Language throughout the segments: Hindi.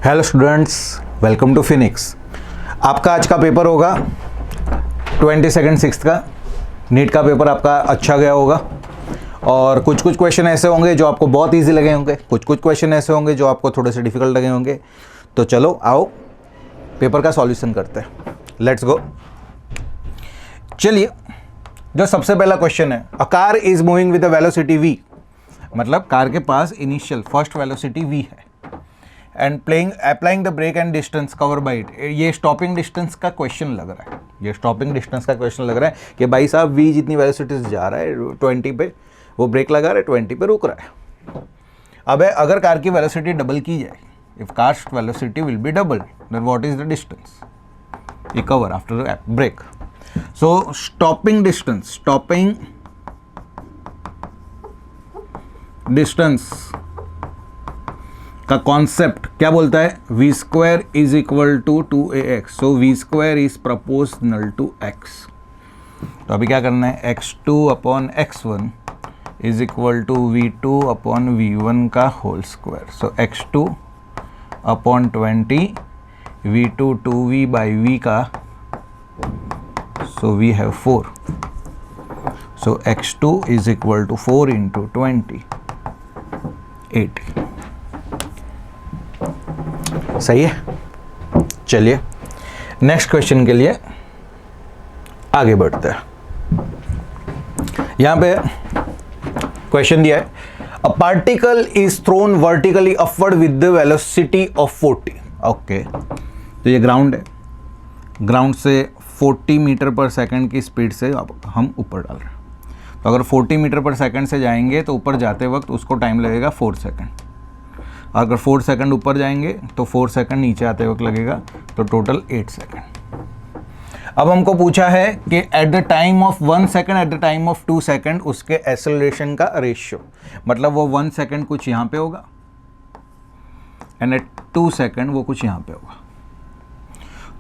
Hello students, welcome to Phoenix. आपका आज का पेपर होगा 22 सिक्स्थ का। नीट का पेपर आपका अच्छा गया होगा और कुछ कुछ क्वेश्चन ऐसे होंगे जो आपको बहुत इजी लगे होंगे, कुछ कुछ क्वेश्चन ऐसे होंगे जो आपको थोड़े से डिफिकल्ट लगे होंगे। तो चलो आओ पेपर का सॉल्यूशन करते हैं, लेट्स गो। चलिए, जो सबसे पहला क्वेश्चन है, a car is moving with a velocity v, मतलब कार के पास इनिशियल फर्स्ट वेलोसिटी v है and applying the brake and distance cover by it. ये स्टॉपिंग डिस्टेंस का क्वेश्चन लग रहा है, ये स्टॉपिंग डिस्टेंस का क्वेश्चन लग रहा है कि भाई साहब v जितनी वेलोसिटी से जा रहा है 20 पे, वो ब्रेक लगा रहा है 20 पे रुक रहा है। अब अगर कार की वेलोसिटी डबल की जाए, if car's velocity will be double, then what is the distance ये cover after brake. So stopping distance का कॉन्सेप्ट क्या बोलता है? v square is equal to 2ax, so v square is proportional to x। तो अभी क्या करना है, x2 upon x1 is equal to v2 upon v1 का whole square. So x2 upon 20, v2 2v by v का, so we have 4। So x2 is equal to 4 into 20, 80। सही है। चलिए नेक्स्ट क्वेश्चन के लिए आगे बढ़ते हैं। यहां पे क्वेश्चन दिया है, a particle is throne vertically upward with the velocity of 40। Okay, तो ये ग्राउंड है, ग्राउंड से 40 मीटर पर सेकंड की स्पीड से अब हम ऊपर डाल रहे हैं। तो अगर 40 मीटर पर सेकंड से जाएंगे तो ऊपर जाते वक्त उसको टाइम लगेगा 4 सेकंड। अगर 4 सेकंड ऊपर जाएंगे तो 4 सेकंड नीचे आते वक्त लगेगा, तो टोटल 8 सेकंड। अब हमको पूछा है कि at the time of 1 second, at the time of 2 second उसके एक्सेलरेशन का रेशियो, मतलब वो 1 सेकंड कुछ यहाँ पे होगा एंड एट 2 सेकंड वो कुछ यहाँ पे होगा।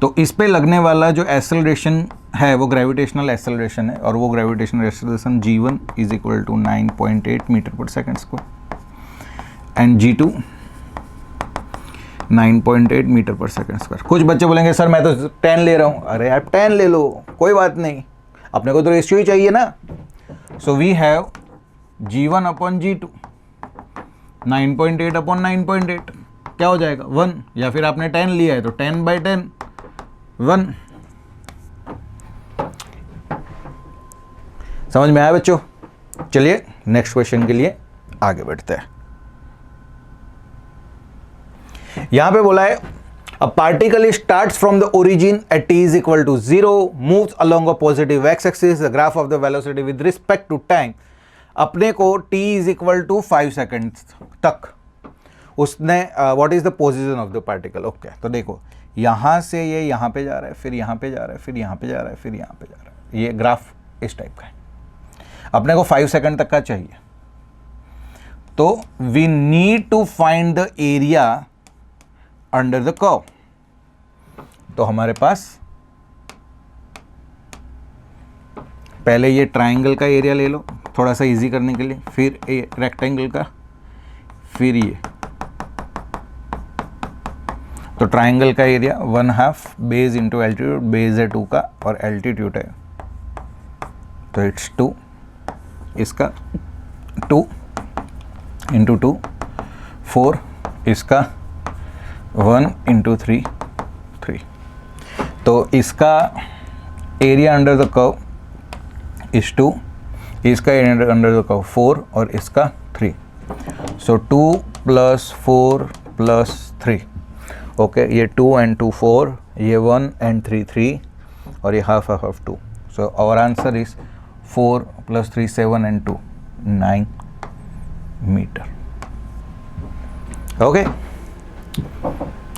तो इस पे लगने वाला जो एक्सेलरेशन है वो ग्रेविटेशनल एक्सेलरेशन है, और वो gravitational acceleration g1 is equal to 9.8 metre per second square and g2 9.8 metre per second square. कुछ बच्चे बोलेंगे सर मैं तो 10 ले रहा हूँ। अरे आप 10 ले लो, कोई बात नहीं, अपने को तो रेशियो ही चाहिए ना। So we have g1 upon g2, 9.8 upon 9.8 क्या हो जाएगा 1, या फिर आपने 10 लिया है तो 10/10 1। समझ में आया बच्चों? चलिए नेक्स्ट क्वेश्चन के लिए आगे बढ़ते हैं। यहां पे बोला है, a particle starts from the origin at t is equal to 0, moves along a positive x axis, the graph of the velocity with respect to time. अपने को t is equal to 5 second तक उसने what is the position of the particle. Okay, तो देखो यहां से ये यहां पे जा रहा है, फिर यहां पे जा रहा है, फिर यहां पे जा रहा है, फिर यहां पे जा रहा है। ये ग्राफ इस टाइप का है, अपने को 5 सेकंड तक का चाहिए। तो we need to find the area under the curve. तो हमारे पास पहले ये ट्रायंगल का एरिया ले लो थोड़ा सा इजी करने के लिए, फिर ये रेक्टेंगल का, फिर ये। तो ट्रायंगल का area 1/2 base into altitude, base है 2 का और एल्टीट्यूड है, तो इट्स 2, इसका 2 इंटू 2 4, इसका 1 इंटू 3 3। तो इसका area under the curve is 2, इसका एरिया अंडर द कर्व 4 और इसका 3। सो 2 + 4 + 3। ओके, ये 2 and 2 4, ये 1 and 3 3 और ये half 2। So our answer is 4 + 3 7 and 2 9 metre. Okay,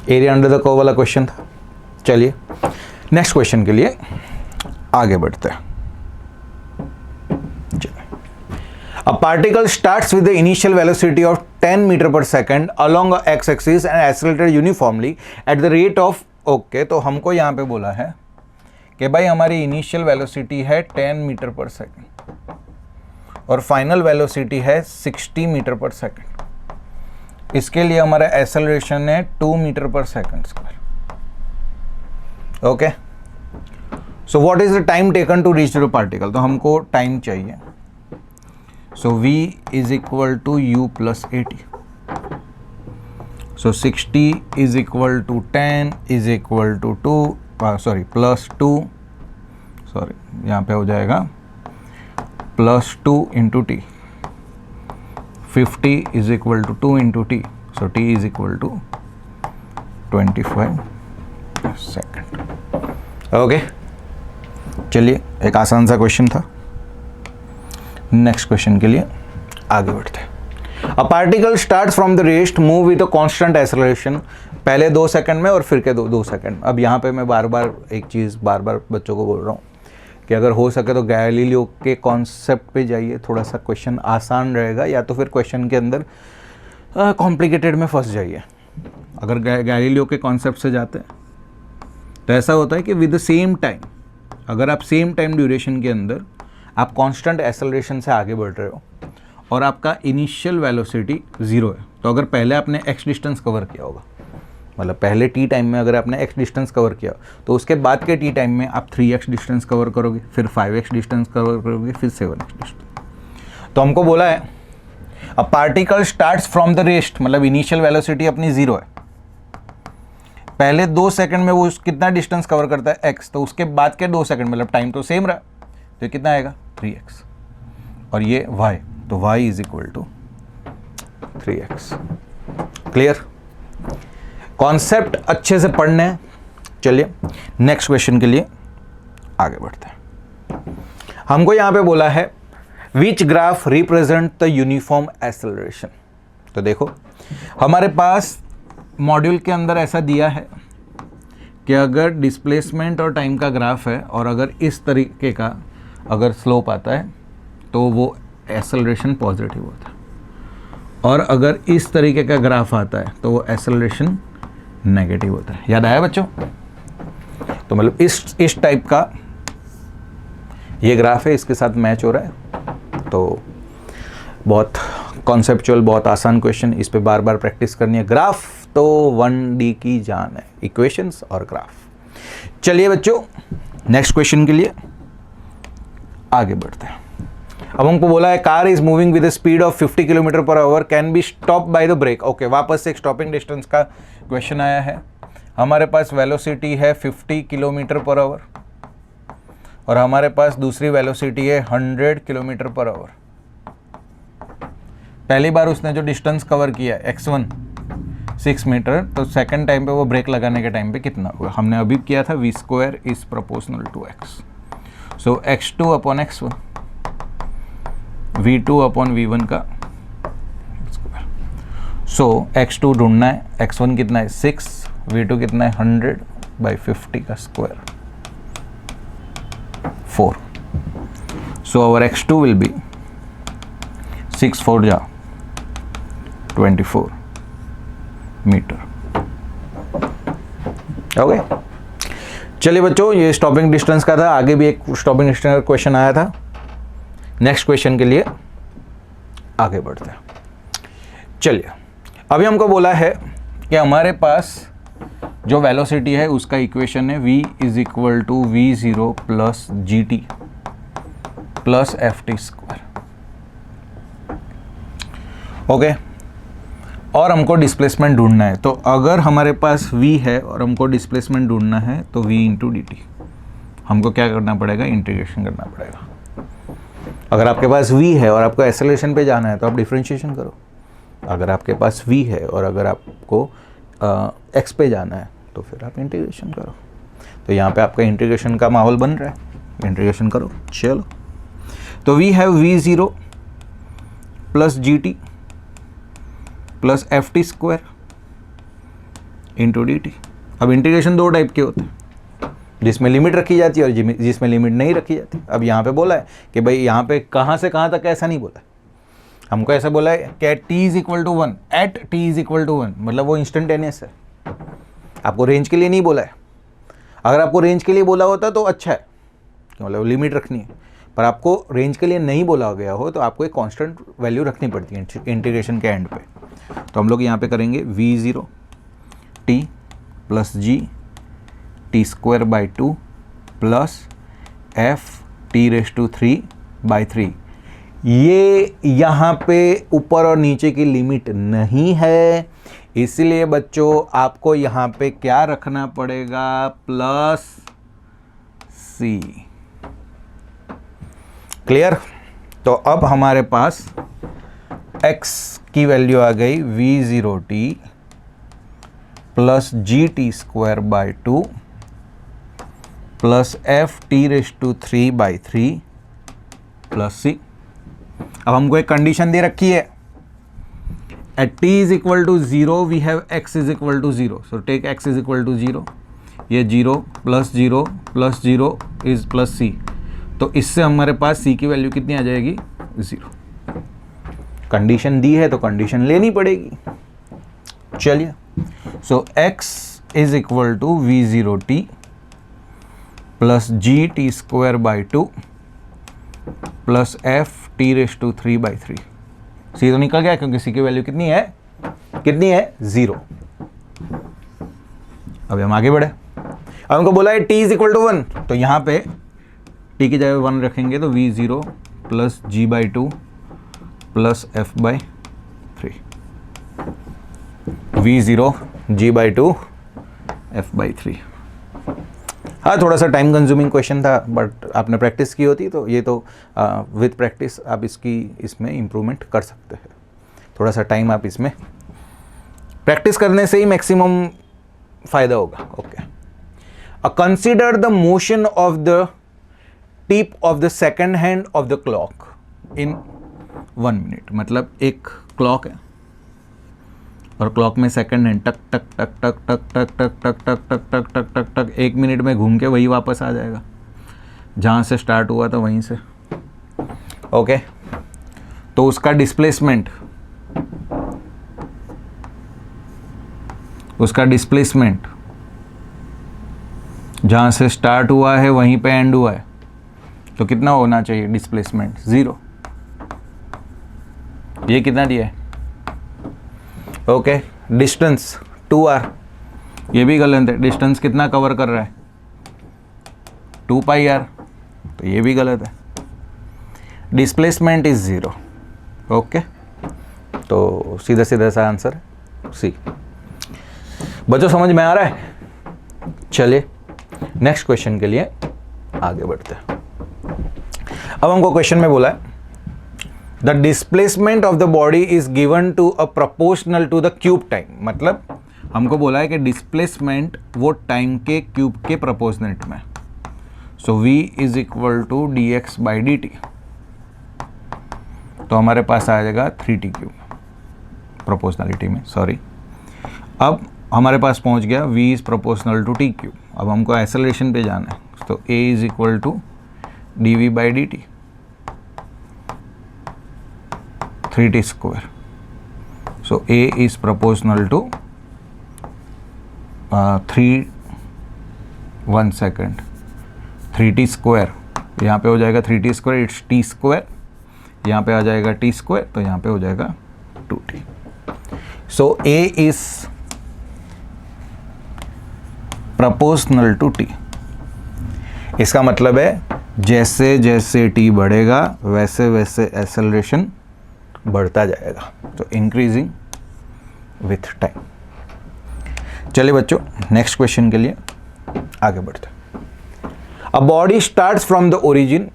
area under the curve वाला क्वेश्चन था। चलिए नेक्स्ट क्वेश्चन के लिए आगे बढ़ते हैं। A particle starts with the initial velocity of 10 meter per second along a x-axis and accelerated uniformly at the rate of okay, तो हमको यहाँ पे बोला है कि भाई हमारी इनिशियल वेलोसिटी है 10 मीटर पर सेकंड और फाइनल वेलोसिटी है 60 मीटर पर सेकंड। इसके लिए हमारा एक्सेलरेशन है 2 metre per second square. Okay, so what is the time taken to reach the particle, तो हमको टाइम चाहिए। So v is equal to u plus 80, so 60 is equal to 10 is equal to 2 plus 2, sorry यहाँ पे हो जाएगा plus 2 into T. 50 is equal to 2 into T, so t is equal to 25 second. Okay, चलिए एक आसान सा क्वेश्चन था। नेक्स्ट क्वेश्चन के लिए आगे बढ़ते हैं। A particle start from the rest move with a constant acceleration, पहले 2 सेकंड में और फिर के 2 सेकंड। अब यहाँ पे मैं बार बार एक चीज़ बार बार बच्चों को बोल रहा हूँ कि अगर हो सके तो गैलीलियो के कॉन्सेप्ट पे जाइए, थोड़ा सा क्वेश्चन आसान रहेगा, या तो फिर क्वेश्चन के अंदर कॉम्प्लिकेटेड में फंस जाइए। अगर गैलीलियो के कॉन्सेप्ट से जाते हैं तो ऐसा होता है कि विद द सेम टाइम, अगर आप सेम टाइम ड्यूरेशन के अंदर आप कांस्टेंट एक्सेलरेशन से आगे बढ़ रहे हो और आपका इनिशियल वेलोसिटी 0 है, तो अगर पहले आपने x डिस्टेंस कवर किया होगा, मतलब पहले t टाइम में अगर आपने x डिस्टेंस कवर किया, तो उसके बाद के t टाइम में आप 3x डिस्टेंस कवर करोगे, फिर 5x डिस्टेंस कवर करोगे, फिर 7x डिस्टेंस। तो हमको बोला है a particle starts from the rest, मतलब इनिशियल वेलोसिटी अपनी 0 है, पहले 2 सेकंड में वो कितना डिस्टेंस कवर करता है x, तो उसके बाद के 2 सेकंड मतलब टाइम तो सेम रहा, तो ये कितना आएगा 3x, और ये y, तो y is equal to 3x। Clear, concept अच्छे से पढ़ने हैं। चलिए नेक्स्ट क्वेश्चन के लिए आगे बढ़ते हैं। हमको यहाँ पे बोला है which graph represent the uniform acceleration. तो देखो हमारे पास मॉड्यूल के अंदर ऐसा दिया है कि अगर डिस्प्लेसमेंट और टाइम का ग्राफ है और अगर इस तरीके का अगर स्लोप आता है तो वो एक्सेलरेशन पॉजिटिव होता है, और अगर इस तरीके का ग्राफ आता है तो वो एक्सेलरेशन नेगेटिव होता है। याद आया बच्चों? तो मतलब इस टाइप का ये ग्राफ है, इसके साथ मैच हो रहा है। तो बहुत कॉन्सेप्चुअल, बहुत आसान क्वेश्चन, इस पे बार बार प्रैक्टिस करनी है। ग्राफ तो 1D की जान है, इक्वेशंस और ग्राफ। चलिए बच्चों नेक्स्ट क्वेश्चन के लिए आगे बढ़ते हैं। अब हमको बोला है car is moving with speed of 50 kilometre per hour can be stop by the brake. Okay, वापस से एक स्टॉपिंग डिस्टेंस का क्वेश्चन आया है। हमारे पास वेलोसिटी है 50 किलोमीटर पर आवर और हमारे पास दूसरी वेलोसिटी है 100 किलोमीटर पर आवर। पहली बार उसने जो डिस्टेंस कवर किया x1 6 मीटर, तो सेकंड टाइम पे वो ब्रेक लगाने के टाइम पे कितना हुआ? हमने अभी किया था v² is proportional to x, so x2 upon x1, v2 upon v1 का स्क्वायर। सो x2 ढूंढना है, x1 कितना है 6, v2 कितना है 100 बाई 50 का square 4। So our x2 will be 6 4 जा 24 मीटर। ओके, चलिए बच्चों ये स्टॉपिंग डिस्टेंस का था। आगे भी एक स्टॉपिंग डिस्टेंस का क्वेश्चन आया था। नेक्स्ट क्वेश्चन के लिए आगे बढ़ते हैं। चलिए अभी हमको बोला है कि हमारे पास जो वेलोसिटी है उसका इक्वेशन है v is equal to v0 plus gt plus ft square. Okay, और हमको डिस्प्लेसमेंट ढूंढना है। तो अगर हमारे पास v है और हमको डिस्प्लेसमेंट ढूंढना है तो v इंटू डी टी, हमको क्या करना पड़ेगा? इंटीग्रेशन करना पड़ेगा। अगर आपके पास v है और आपको एक्सेलरेशन पे जाना है तो आप डिफरेंशिएशन करो। अगर आपके पास v है और अगर आपको x पे जाना है तो फिर आप इंटीग्रेशन करो। तो यहाँ पे आपका इंटीग्रेशन का माहौल बन रहा है, इंटीग्रेशन करो। चलो, तो we have v0 plus gt plus ft square into D T. अब इंटीग्रेशन दो टाइप के होते हैं, जिसमें लिमिट रखी जाती है और जिसमें लिमिट नहीं रखी जाती। अब यहाँ पे बोला है कि भाई यहाँ पे कहाँ से कहाँ तक, ऐसा नहीं बोला है हमको, ऐसा बोला है कि at t is equal to 1, at t is equal to 1, मतलब वो इंस्टेंटेनियस है। आपको रेंज के लिए नहीं बोला है। अगर आपको रेंज के लिए बोला होता तो अच्छा है, मतलब लिमिट रखनी है, पर आपको रेंज के लिए नहीं बोला गया हो तो आपको एक कांस्टेंट वैल्यू रखनी पड़ती है इंटीग्रेशन के एंड पे। तो हम लोग यहाँ पे करेंगे v0 t plus G T square by 2 plus F T raise to 3/3। ये यहाँ पे ऊपर और नीचे की लिमिट नहीं है, इसलिए बच्चों आपको यहाँ पे क्या रखना पड़ेगा, प्लस c। क्लियर? तो अब हमारे पास x की वैल्यू आ गई v0t plus G T square by 2 plus F T raise to 3/3 plus c। अब हमको एक कंडीशन दे रखी है, at t is equal to 0 we have x is equal to 0, so take x is equal to 0, ये 0 plus 0 plus 0 is plus c। तो इससे हमारे पास c की वैल्यू कितनी आ जाएगी, 0। कंडीशन दी है तो कंडीशन लेनी पड़ेगी। चलिए, so x is equal to v0t plus G T square by 2 plus F T raise to 3/3। C तो निकल गया क्योंकि सी की वैल्यू कितनी है 0। अभी हम आगे बढ़े। अब हमको बोला है t इज इक्वल टू 1, तो यहाँ पे t की जगह 1 रखेंगे तो v0 plus G by 2 plus F by 3, v0 G by 2 F by 3। हाँ, थोड़ा सा टाइम कंज्यूमिंग क्वेश्चन था, बट आपने प्रैक्टिस की होती तो ये तो विद प्रैक्टिस आप इसमें इम्प्रूवमेंट कर सकते हैं। थोड़ा सा टाइम आप इसमें प्रैक्टिस करने से ही मैक्सिमम फायदा होगा। Okay, consider the motion of the tip of the second hand of the clock in 1 minute. मतलब एक क्लॉक है और क्लॉक में सेकंड हैंड टक टक टक टक टक टक टक टक टक टक टक टक टक टक 1 मिनट में घूम के वही वापस आ जाएगा जहाँ से स्टार्ट हुआ था वहीं से। ओके, तो उसका डिस्प्लेसमेंट जहाँ से स्टार्ट हुआ है वहीं पे एंड हुआ है, तो कितना होना चाहिए डिस्प्लेसमेंट, 0। ये कितना दिया है? ओके, डिस्टेंस 2r, ये भी गलत है। डिस्टेंस कितना कवर कर रहा है, 2πr, तो ये भी गलत है। Displacement is 0। ओके, तो सीधा सीधा सा आंसर सी। बच्चों समझ में आ रहा है? चलिए नेक्स्ट क्वेश्चन के लिए आगे बढ़ते हैं। अब हमको क्वेश्चन में बोला है the displacement of the body is given to a proportional to the cube time. मतलब हमको बोला है कि डिस्प्लेसमेंट वो टाइम के क्यूब के प्रोपोर्शनेट में। So v is equal to D X by D T, तो हमारे पास आ जाएगा 3t क्यूब प्रोपोर्शनलिटी में, सॉरी। अब हमारे पास पहुंच गया v is proportional to t cube. अब हमको एक्सेलरेशन पे जाना है, तो a is equal to D we by D T 3t square. So a is proportional to 1 second 3t square, यहाँ पे हो जाएगा 3t square, it's t square, यहाँ पे आ जाएगा t square, तो यहाँ पे हो जाएगा 2t। So a is proportional to t। इसका मतलब है जैसे जैसे t बढ़ेगा वैसे वैसे एक्सेलरेशन बढ़ता जाएगा, तो इंक्रीजिंग विथ टाइम। चलिए बच्चों नेक्स्ट क्वेश्चन के लिए आगे बढ़ते हैं। A body starts from the origin,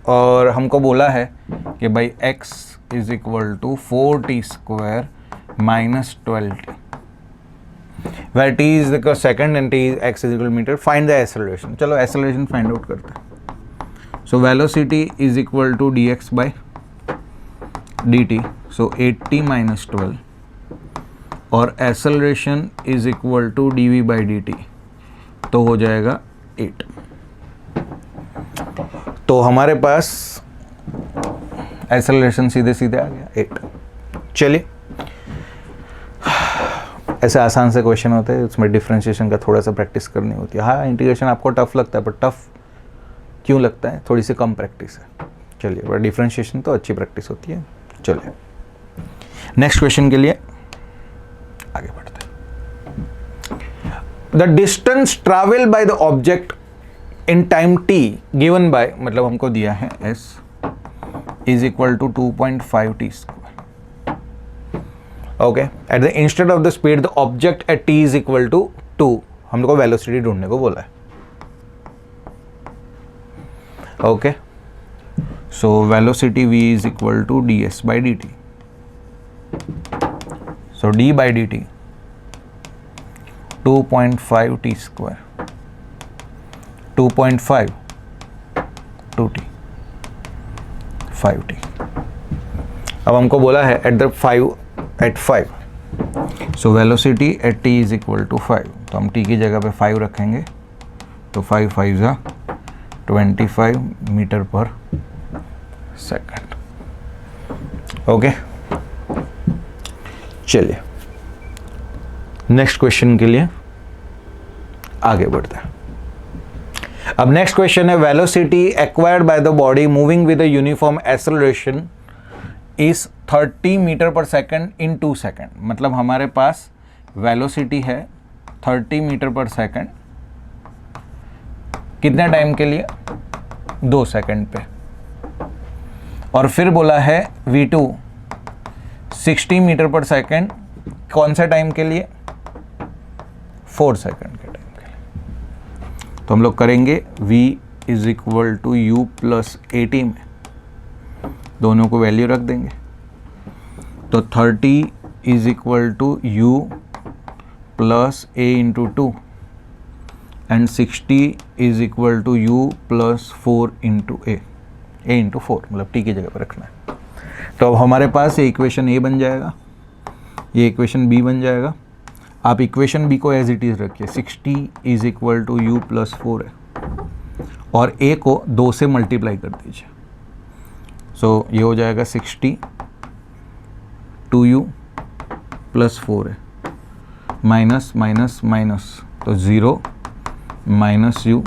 और हमको बोला है कि भाई x is equal to 4t square minus 12t, where t is the second and t x is equal metre. Find the acceleration. चलो एक्सेलरेशन फाइंड आउट करते हैं। So velocity is equal to dx by dt, so 8t minus 12, और acceleration is equal to dv by dt, तो हो जाएगा 8। तो हमारे पास एक्सेलरेशन सीधे सीधे आ गया 8। चलिए, ऐसे आसान से क्वेश्चन होते हैं, उसमें डिफरेंशिएशन का थोड़ा सा प्रैक्टिस करनी होती है। हाँ, इंटीग्रेशन आपको टफ लगता है, पर टफ क्यों लगता है? थोड़ी सी कम प्रैक्टिस है। चलिए, बट डिफ्रेंशिएशन तो अच्छी प्रैक्टिस होती है। चलिए नेक्स्ट क्वेश्चन के लिए आगे बढ़ते हैं। The distance travel by the object in time t given by, मतलब हमको दिया है s is equal to 2.5 t square. Okay, at the instant of the speed the object at t is equal to 2, हमको वेलोसिटी ढूंढने को बोला है। Okay, so velocity v is equal to ds by dt. So d by dt 2.5 t square, 2.5 2t 5t। अब हमको बोला है at 5, so velocity at t is equal to 5, तो हम t की जगह पे 5 रखेंगे, तो 5 5 जा 25 मीटर पर सेकंड। ओके, चलिए नेक्स्ट क्वेश्चन के लिए आगे बढ़ते हैं। अब नेक्स्ट क्वेश्चन है, velocity acquired by the body moving with a uniform acceleration is 30 metre per second in 2 second. मतलब हमारे पास वेलोसिटी है 30 मीटर पर सेकंड, कितने टाइम के लिए? 2 सेकंड पे। और फिर बोला है v2 60 मीटर पर सेकंड, कौन सा टाइम के लिए? 4 सेकंड के टाइम के लिए। तो हम लोग करेंगे v is equal to u plus 80 में दोनों को वैल्यू रख देंगे, तो 30 is equal to u plus a into 2 and 60 is equal to u plus 4 into a into 4, मतलब t की जगह पर रखना है। तो अब हमारे पास ये इक्वेशन a बन जाएगा, ये इक्वेशन b बन जाएगा। आप इक्वेशन b को एज इट इज़ रखिए, 60 is equal to u plus 4 है, और a को 2 से मल्टीप्लाई कर दीजिए। सो ये हो जाएगा 60 2u प्लस 4 है, माइनस माइनस माइनस, तो 0 माइनस u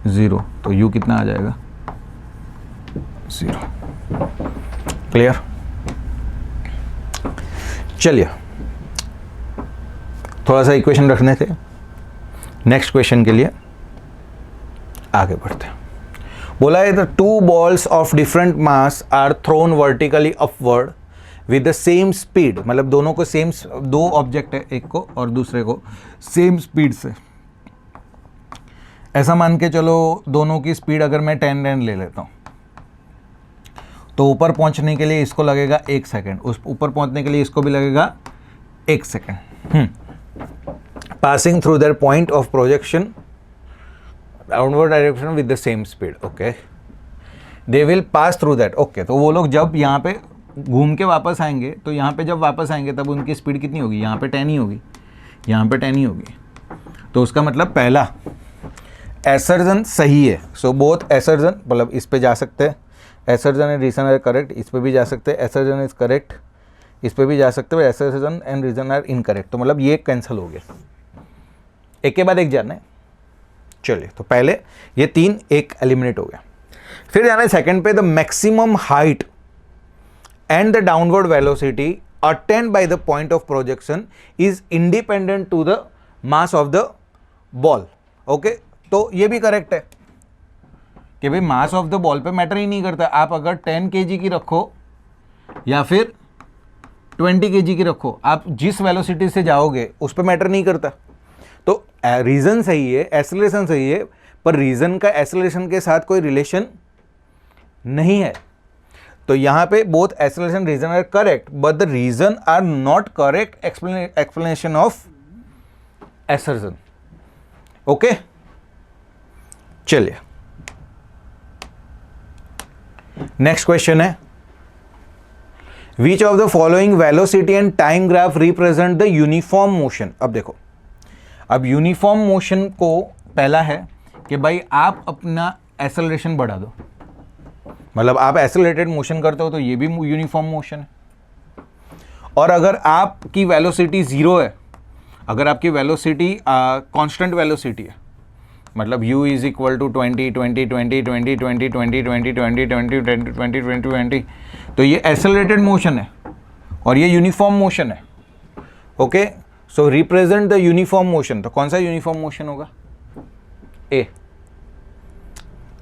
0, तो u कितना आ जाएगा? 0। क्लियर? चलिए थोड़ा सा इक्वेशन रखने थे, नेक्स्ट क्वेश्चन के लिए आगे बढ़ते हैं। बोला है the 2 balls of different mass are thrown vertically upward with the same speed, मतलब दोनों को सेम, 2 ऑब्जेक्ट है, एक को और दूसरे को सेम स्पीड से। ऐसा मान के चलो दोनों की स्पीड अगर मैं 10 ले लेता हूँ, तो ऊपर पहुंचने के लिए इसको लगेगा 1 सेकेंड, उस ऊपर पहुंचने के लिए इसको भी लगेगा 1 second. Passing through their point of projection downward direction with the same speed. Okay, they will pass through that. Okay, तो वो लोग जब यहाँ पे घूम के वापस आएंगे, तो यहाँ पे जब वापस आएंगे तब उनकी स्पीड कितनी होगी? यहाँ पे 10 ही होगी, यहाँ पे 10 ही होगी। तो उसका मतलब पहला एसर्जन सही है। सो बोथ एसर्जन, मतलब इस पे जा सकते हैं, एसर्जन एंड रीजन आर करेक्ट, इस पे भी जा सकते हैं, एसर्जन इज करेक्ट, इस पे भी जा सकते हो, एसर्जन एंड रीजन आर इनकरेक्ट। तो मतलब ये कैंसिल हो गया, एक के बाद एक जाना है। चलिए, तो पहले ये 3 एक एलिमिनेट हो गया। फिर जाना है सेकंड पे, the maximum height and the downward velocity attained by the point of projection is independent to the mass of the ball. Okay, तो ये भी करेक्ट है कि भाई मास ऑफ द बॉल पे मैटर ही नहीं करता। आप अगर 10 kg की रखो या फिर 20 kg की रखो, आप जिस वेलोसिटी से जाओगे उस पे मैटर नहीं करता। तो रीजन सही है, एक्सेलरेशन सही है, पर रीजन का एक्सेलरेशन के साथ कोई रिलेशन नहीं है। तो यहाँ पे both acceleration reason are correct, but the reason are not correct explanation of acceleration. Okay, चलिए नेक्स्ट क्वेश्चन है, which of the following velocity and time graph represent the uniform motion. अब देखो, अब यूनिफॉर्म मोशन को पहला है कि भाई आप अपना एक्सेलरेशन बढ़ा दो, मतलब आप एक्सेलरेटेड मोशन करते हो तो ये भी यूनिफॉर्म मोशन है। और अगर आपकी वेलोसिटी 0 है, अगर आपकी वेलोसिटी कांस्टेंट वेलोसिटी है, मतलब u इज इक्वल टू 20 20 20 20 20 20 20 20 20 20 20 20 20, तो ये एक्सेलरेटेड मोशन है और ये यूनिफॉर्म मोशन है। Okay, so represent the uniform motion, तो कौन सा यूनिफॉर्म मोशन होगा? ए।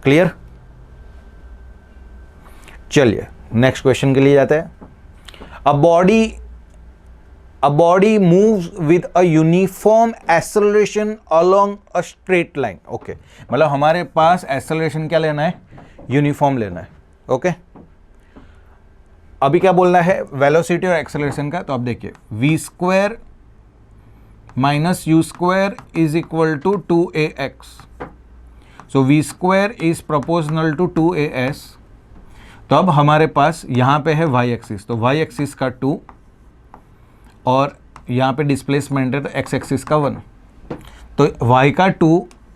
क्लियर? चलिए नेक्स्ट क्वेश्चन के लिए जाते हैं। A body moves with a uniform acceleration along a straight line. Okay, मतलब हमारे पास एक्सेलरेशन क्या लेना है? यूनिफॉर्म लेना है। ओके, अभी क्या बोलना है वेलोसिटी और एक्सेलरेशन का? तो आप देखिए v square minus u square is equal to 2ax, so v square is proportional to 2as। तो अब हमारे पास यहां पे है y एक्सिस, तो y एक्सिस का 2 और यहाँ पे डिस्प्लेसमेंट है तो x एक्सिस का 1, तो y का 2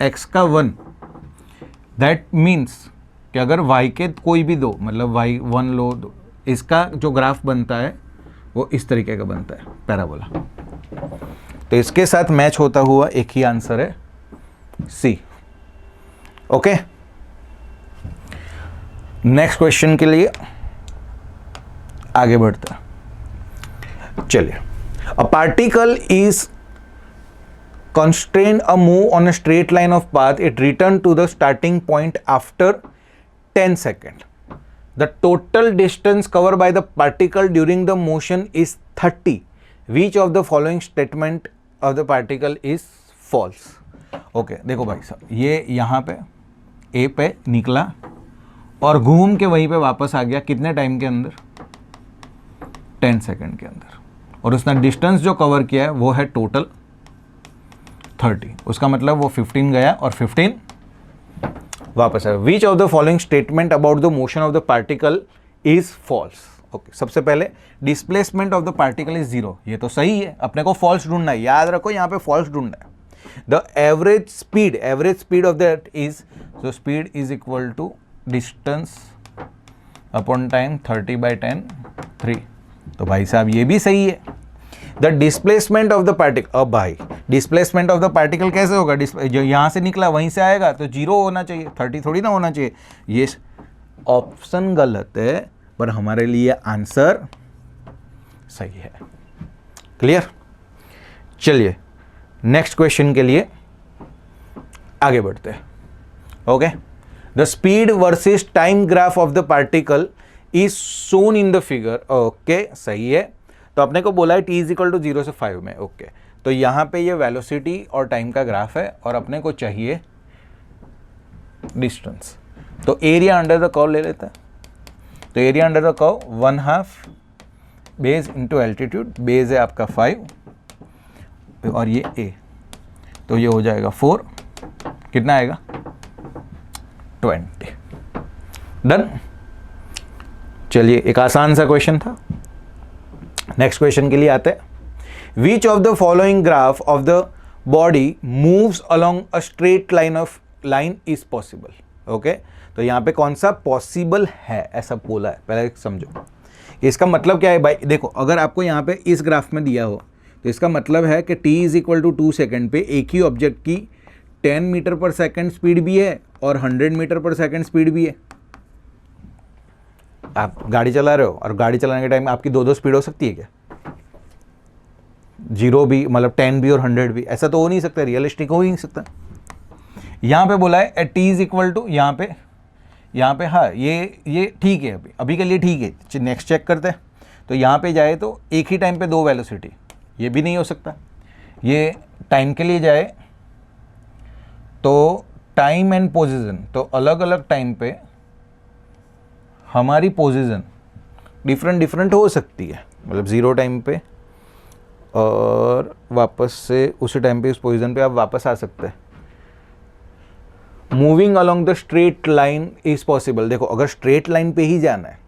x का 1, दैट मीन्स कि अगर y के कोई भी दो, मतलब y 1 लो, इसका जो ग्राफ बनता है वो इस तरीके का बनता है, पैराबोला। तो इसके साथ मैच होता हुआ एक ही आंसर है C। ओके, नेक्स्ट क्वेश्चन के लिए आगे बढ़ते हैं। चलिए, a particle is constrained a move on a straight line of path, it return to the starting point after 10 seconds. The total distance covered by the particle during the motion is 30. Which of the following statement of the particle is false? Okay, देखो भाई साहब, ये यहाँ पे A पे निकला और घूम के वहीं पे वापस आ गया, कितने टाइम के अंदर? 10 सेकंड के अंदर, और उसने डिस्टेंस जो कवर किया है वो है टोटल 30। उसका मतलब वो 15 गया और 15 वापस आया। Which of the following statement about the motion of the particle is false? Okay, सबसे पहले displacement of the particle is 0, ये तो सही है, अपने को फॉल्स ढूंढना है, याद रखो यहाँ पे फॉल्स ढूंढना है। The average speed of that is, so speed is equal to distance upon time 30/10 3, तो भाई साहब ये भी सही है। The displacement of the particle, अब भाई डिस्प्लेसमेंट ऑफ द पार्टिकल कैसे होगा? जो यहां से निकला वहीं से आएगा, तो 0 होना चाहिए, 30 थोड़ी ना होना चाहिए। ये ऑप्शन गलत है, पर हमारे लिए आंसर सही है। क्लियर? चलिए नेक्स्ट क्वेश्चन के लिए आगे बढ़ते हैं। Okay, the speed versus time graph of the particle is shown in the figure. Okay, सही है। तो अपने को बोला है t इज इक्वल टू 0 से 5 में। ओके, तो यहाँ पे ये वेलोसिटी और टाइम का ग्राफ है और अपने को चाहिए डिस्टेंस, तो एरिया अंडर द कर्व ले लेता है। तो area under the curve 1/2 base into altitude, base है आपका 5 और ये a, तो ये हो जाएगा 4, कितना आएगा? 20। डन। चलिए, एक आसान सा क्वेश्चन था। नेक्स्ट क्वेश्चन के लिए आते हैं। Which of the following graph of the body moves along a straight line is possible? Okay, तो यहाँ पे कौन सा पॉसिबल है ऐसा बोला है, पहले समझो। इसका मतलब क्या है भाई? देखो, अगर आपको यहाँ पे इस ग्राफ में दिया हो तो इसका मतलब है कि t is equal to 2 second पे एक ही ऑब्जेक्ट की 10 मीटर पर सेकेंड स्पीड भी है और 100 मीटर पर सेकेंड स्पीड भी है। आप गाड़ी चला रहे हो और गाड़ी चलाने के टाइम आपकी दो स्पीड हो सकती है क्या? 0 भी, मतलब 10 भी और 100 भी, ऐसा तो हो नहीं सकता, रियलिस्टिक हो ही नहीं सकता। यहाँ पे बोला है t इज इक्वल टू, यहाँ पे हाँ, ये ठीक है, अभी के लिए ठीक है। नेक्स्ट चेक करते हैं। तो यहाँ पे जाए तो एक ही टाइम पे 2 वेलोसिटी, ये भी नहीं हो सकता। ये टाइम के लिए जाए तो टाइम एंड पोजीशन, तो अलग अलग टाइम पे हमारी पोजीशन डिफरेंट हो सकती है, मतलब 0 टाइम पे और वापस से उसी टाइम पे उस पोजीशन पे आप वापस आ सकते हैं। Moving along the straight line is possible. देखो, अगर स्ट्रेट लाइन पे ही जाना है,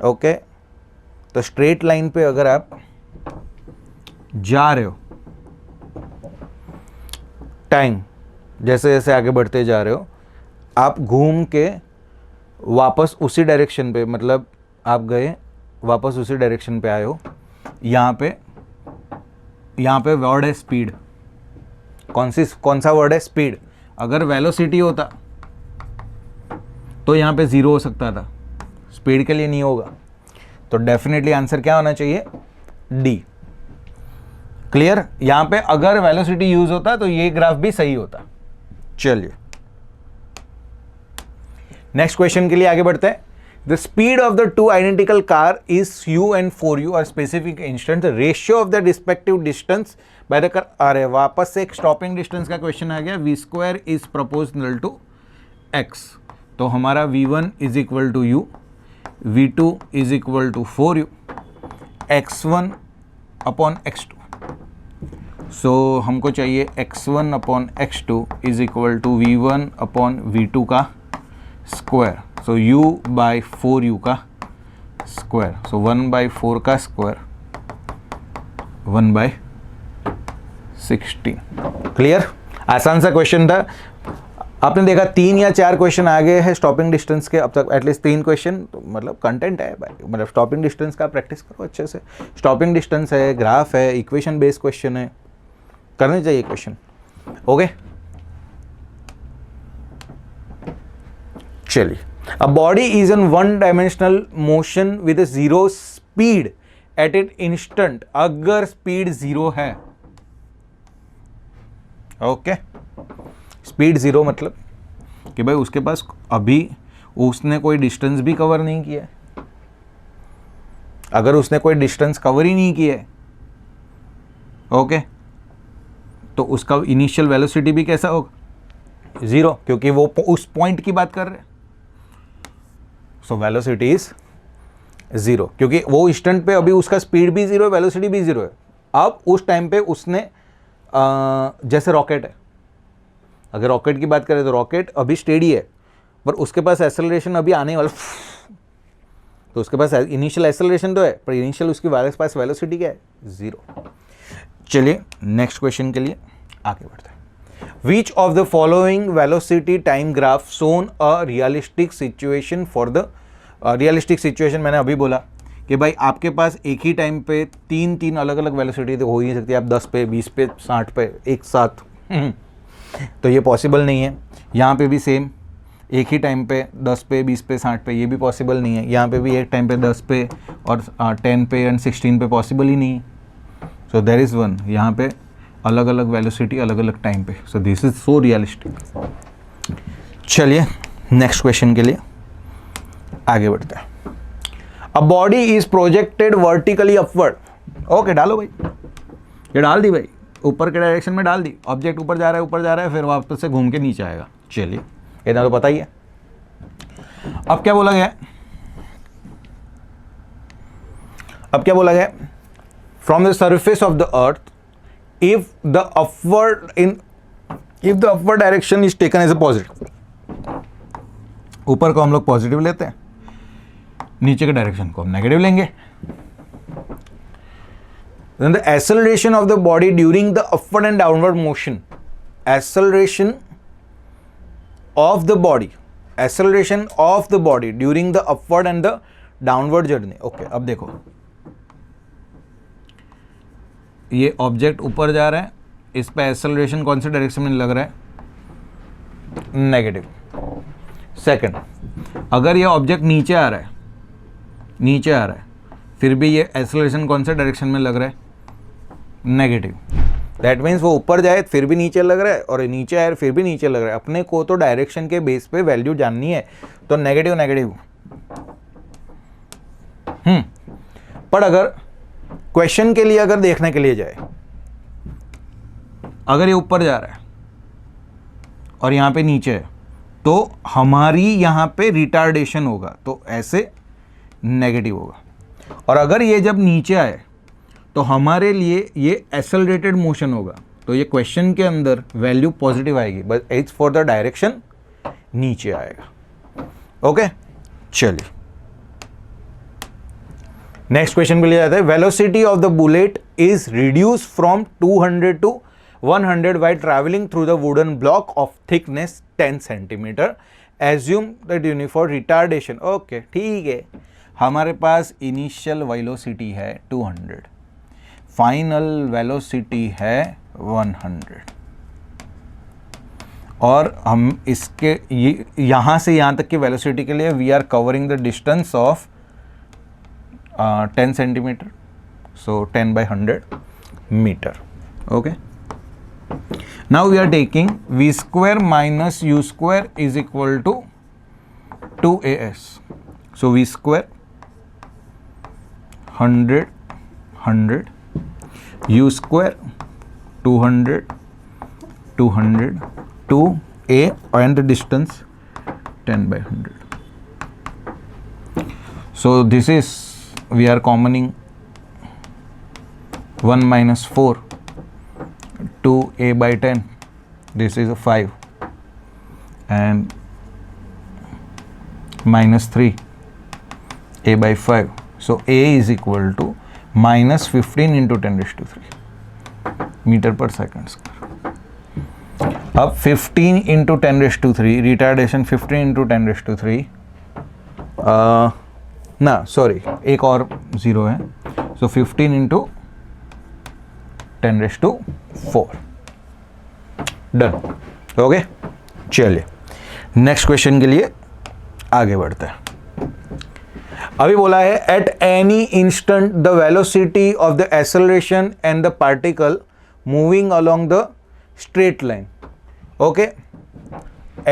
ओके, तो स्ट्रेट लाइन पे अगर आप जा रहे हो, टाइम जैसे जैसे आगे बढ़ते जा रहे हो, आप घूम के वापस उसी डायरेक्शन पे, मतलब आप गए वापस उसी डायरेक्शन पे आए हो। यहाँ पे वर्ड है स्पीड, कौन सा वर्ड है? स्पीड। अगर वेलोसिटी होता तो यहाँ पे 0 हो सकता था, स्पीड के लिए नहीं होगा। तो डेफिनेटली आंसर क्या होना चाहिए? डी। क्लियर? यहां पे अगर वेलोसिटी यूज होता तो ये ग्राफ भी सही होता। चलिए नेक्स्ट क्वेश्चन के लिए आगे बढ़ते हैं। The speed of the two identical car is u and 4u are specific instant, ratio of the respective distance by the car. अरे वापस से एक स्टॉपिंग डिस्टेंस का क्वेश्चन आ गया। v² is proportional to x, तो हमारा v1 is equal to u, v2 is equal to 4u, x1 upon x2। So हमको चाहिए x1 upon x2 is equal to v1 upon v2 का square, so u by 4u का स्क्वायर, सो 1/4 का स्क्वायर 1/16। क्लियर? आसान सा क्वेश्चन था। आपने देखा 3 या 4 क्वेश्चन आ गए हैं स्टॉपिंग डिस्टेंस के अब तक, एटलीस्ट 3 क्वेश्चन, तो मतलब कंटेंट है भाई। मतलब स्टॉपिंग डिस्टेंस का प्रैक्टिस करो अच्छे से। स्टॉपिंग डिस्टेंस है, ग्राफ है, इक्वेशन बेस्ड क्वेश्चन है, करने चाहिए क्वेश्चन। ओके चलिए, अ body is an one dimensional motion with A 0 speed at an instant. अगर स्पीड 0 है, ओके स्पीड 0 मतलब कि भाई उसके पास अभी उसने कोई डिस्टेंस भी कवर नहीं किया है। अगर उसने कोई डिस्टेंस कवर ही नहीं किया है, ओके, तो उसका इनिशियल वेलोसिटी भी कैसा होगा? 0, क्योंकि वो उस पॉइंट की बात कर रहे हैं। सो वेलोसिटी इज 0, क्योंकि वो इंस्टेंट पे अभी उसका स्पीड भी 0 है, वेलोसिटी भी 0 है। अब उस टाइम पे उसने जैसे रॉकेट है, अगर रॉकेट की बात करें तो रॉकेट अभी स्टेडी है, पर उसके पास एक्सेलरेशन अभी आने वाला, तो उसके पास इनिशियल एक्सेलरेशन तो है, पर इनिशियल उसकी पास वेलोसिटी क्या है? 0। चलिए नेक्स्ट क्वेश्चन के लिए आगे बढ़ते हैं। Which of the following velocity time graph shown a realistic situation for the realistic situation. मैंने अभी बोला कि भाई आपके पास एक ही टाइम पे 3 अलग अलग वेलोसिटी तो हो ही नहीं सकती। आप 10 पे, 20 पे, 60 पे एक साथ, तो ये पॉसिबल नहीं है। यहाँ पे भी सेम, एक ही टाइम पे 10 पे, 20 पे, 60 पे, ये भी पॉसिबल नहीं है। यहाँ पे भी एक टाइम पे 10 पे और 10 पे एंड 16 पे पॉसिबल ही नहीं है। सो देयर इज़ वन, यहाँ पे अलग अलग वेलोसिटी अलग अलग टाइम पे। सो दिस इज सो रियलिस्टिक। चलिए नेक्स्ट क्वेश्चन के लिए आगे बढ़ते हैं। A body is projected vertically upward. Okay डालो भाई, ये डाल दी भाई, ऊपर के डायरेक्शन में डाल दी। ऑब्जेक्ट ऊपर जा रहा है, फिर वापस से घूम के नीचे आएगा। चलिए इतना तो पता ही है। अब क्या बोला गया? From the surface of the earth if the upward direction is taken as a positive, ऊपर को हम लोग पॉजिटिव लेते हैं, नीचे के डायरेक्शन को हम नेगेटिव लेंगे। then the acceleration of the body during the upward and downward motion, acceleration of the body during the upward and the downward journey। Okay अब देखो, ये ऑब्जेक्ट ऊपर जा रहा है, इस पे एक्सेलरेशन कौन से डायरेक्शन में लग रहा है? नेगेटिव। सेकंड, अगर ये ऑब्जेक्ट नीचे आ रहा है, फिर भी ये एक्सेलरेशन कौन से डायरेक्शन में लग रहा है? नेगेटिव। दैट मीन्स वो ऊपर जाए फिर भी नीचे लग रहा है, और नीचे आए फिर भी नीचे लग रहा है। अपने को तो डायरेक्शन के बेस पे वैल्यू जाननी है, तो नेगेटिव। पर अगर क्वेश्चन के लिए अगर देखने के लिए जाए, अगर ये ऊपर जा रहा है और यहाँ पे नीचे है, तो हमारी यहाँ पे रिटार्डेशन होगा, तो ऐसे नेगेटिव होगा। और अगर ये जब नीचे आए तो हमारे लिए ये एक्सेलरेटेड मोशन होगा, तो ये क्वेश्चन के अंदर वैल्यू पॉजिटिव आएगी, but it's for the direction नीचे आएगा। ओके चलिए नेक्स्ट क्वेश्चन के लिए जाते हैं। Velocity of the bullet is reduce from 200 to 100 while traveling through the wooden block of thickness 10 centimeter. Assume that uniform retardation. Okay ठीक है, हमारे पास इनिशियल वेलोसिटी है 200, फाइनल वेलोसिटी है 100। और हम इसके यहाँ से यहाँ तक की वेलोसिटी के लिए we are covering the distance of 10 centimetre, so 10/100 metre. Okay, now we are taking v square minus u square is equal to 2as. So v square 100 u square 200 2a and the distance 10/100. So this is, we are commoning 1 minus 4, 2a/10, this is a 5, and minus 3 a/5. So a is equal to minus 15 into 10⁻³ metre per second square. अब 15 into 10⁻³ रिटार्डेशन 15 into 10⁻³ ना सॉरी एक और ज़ीरो है, सो 15 into 10⁻⁴. डन. ओके, चलिए नेक्स्ट क्वेश्चन के लिए आगे बढ़ते हैं. अभी बोला है at any instant the velocity of the acceleration and the particle moving along the straight line. Okay,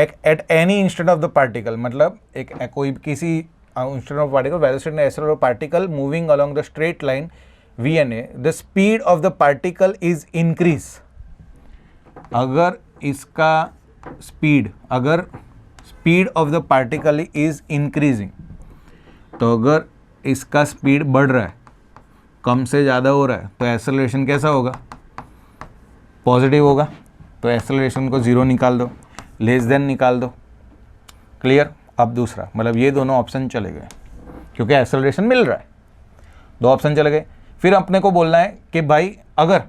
at any instant of the particle मतलब एक कोई किसी instant of particle velocity and acceleration of particle moving along the straight line VNA, the speed of the particle is increase. अगर इसका अगर speed of the particle is increasing, तो अगर इसका स्पीड बढ़ रहा है, कम से ज़्यादा हो रहा है, तो एक्सेलरेशन कैसा होगा? पॉजिटिव होगा. तो एक्सेलरेशन को 0 निकाल दो, लेस देन निकाल दो. क्लियर. अब दूसरा मतलब ये दोनों ऑप्शन चले गए क्योंकि एक्सेलरेशन मिल रहा है, 2 ऑप्शन चले गए. फिर अपने को बोलना है कि भाई अगर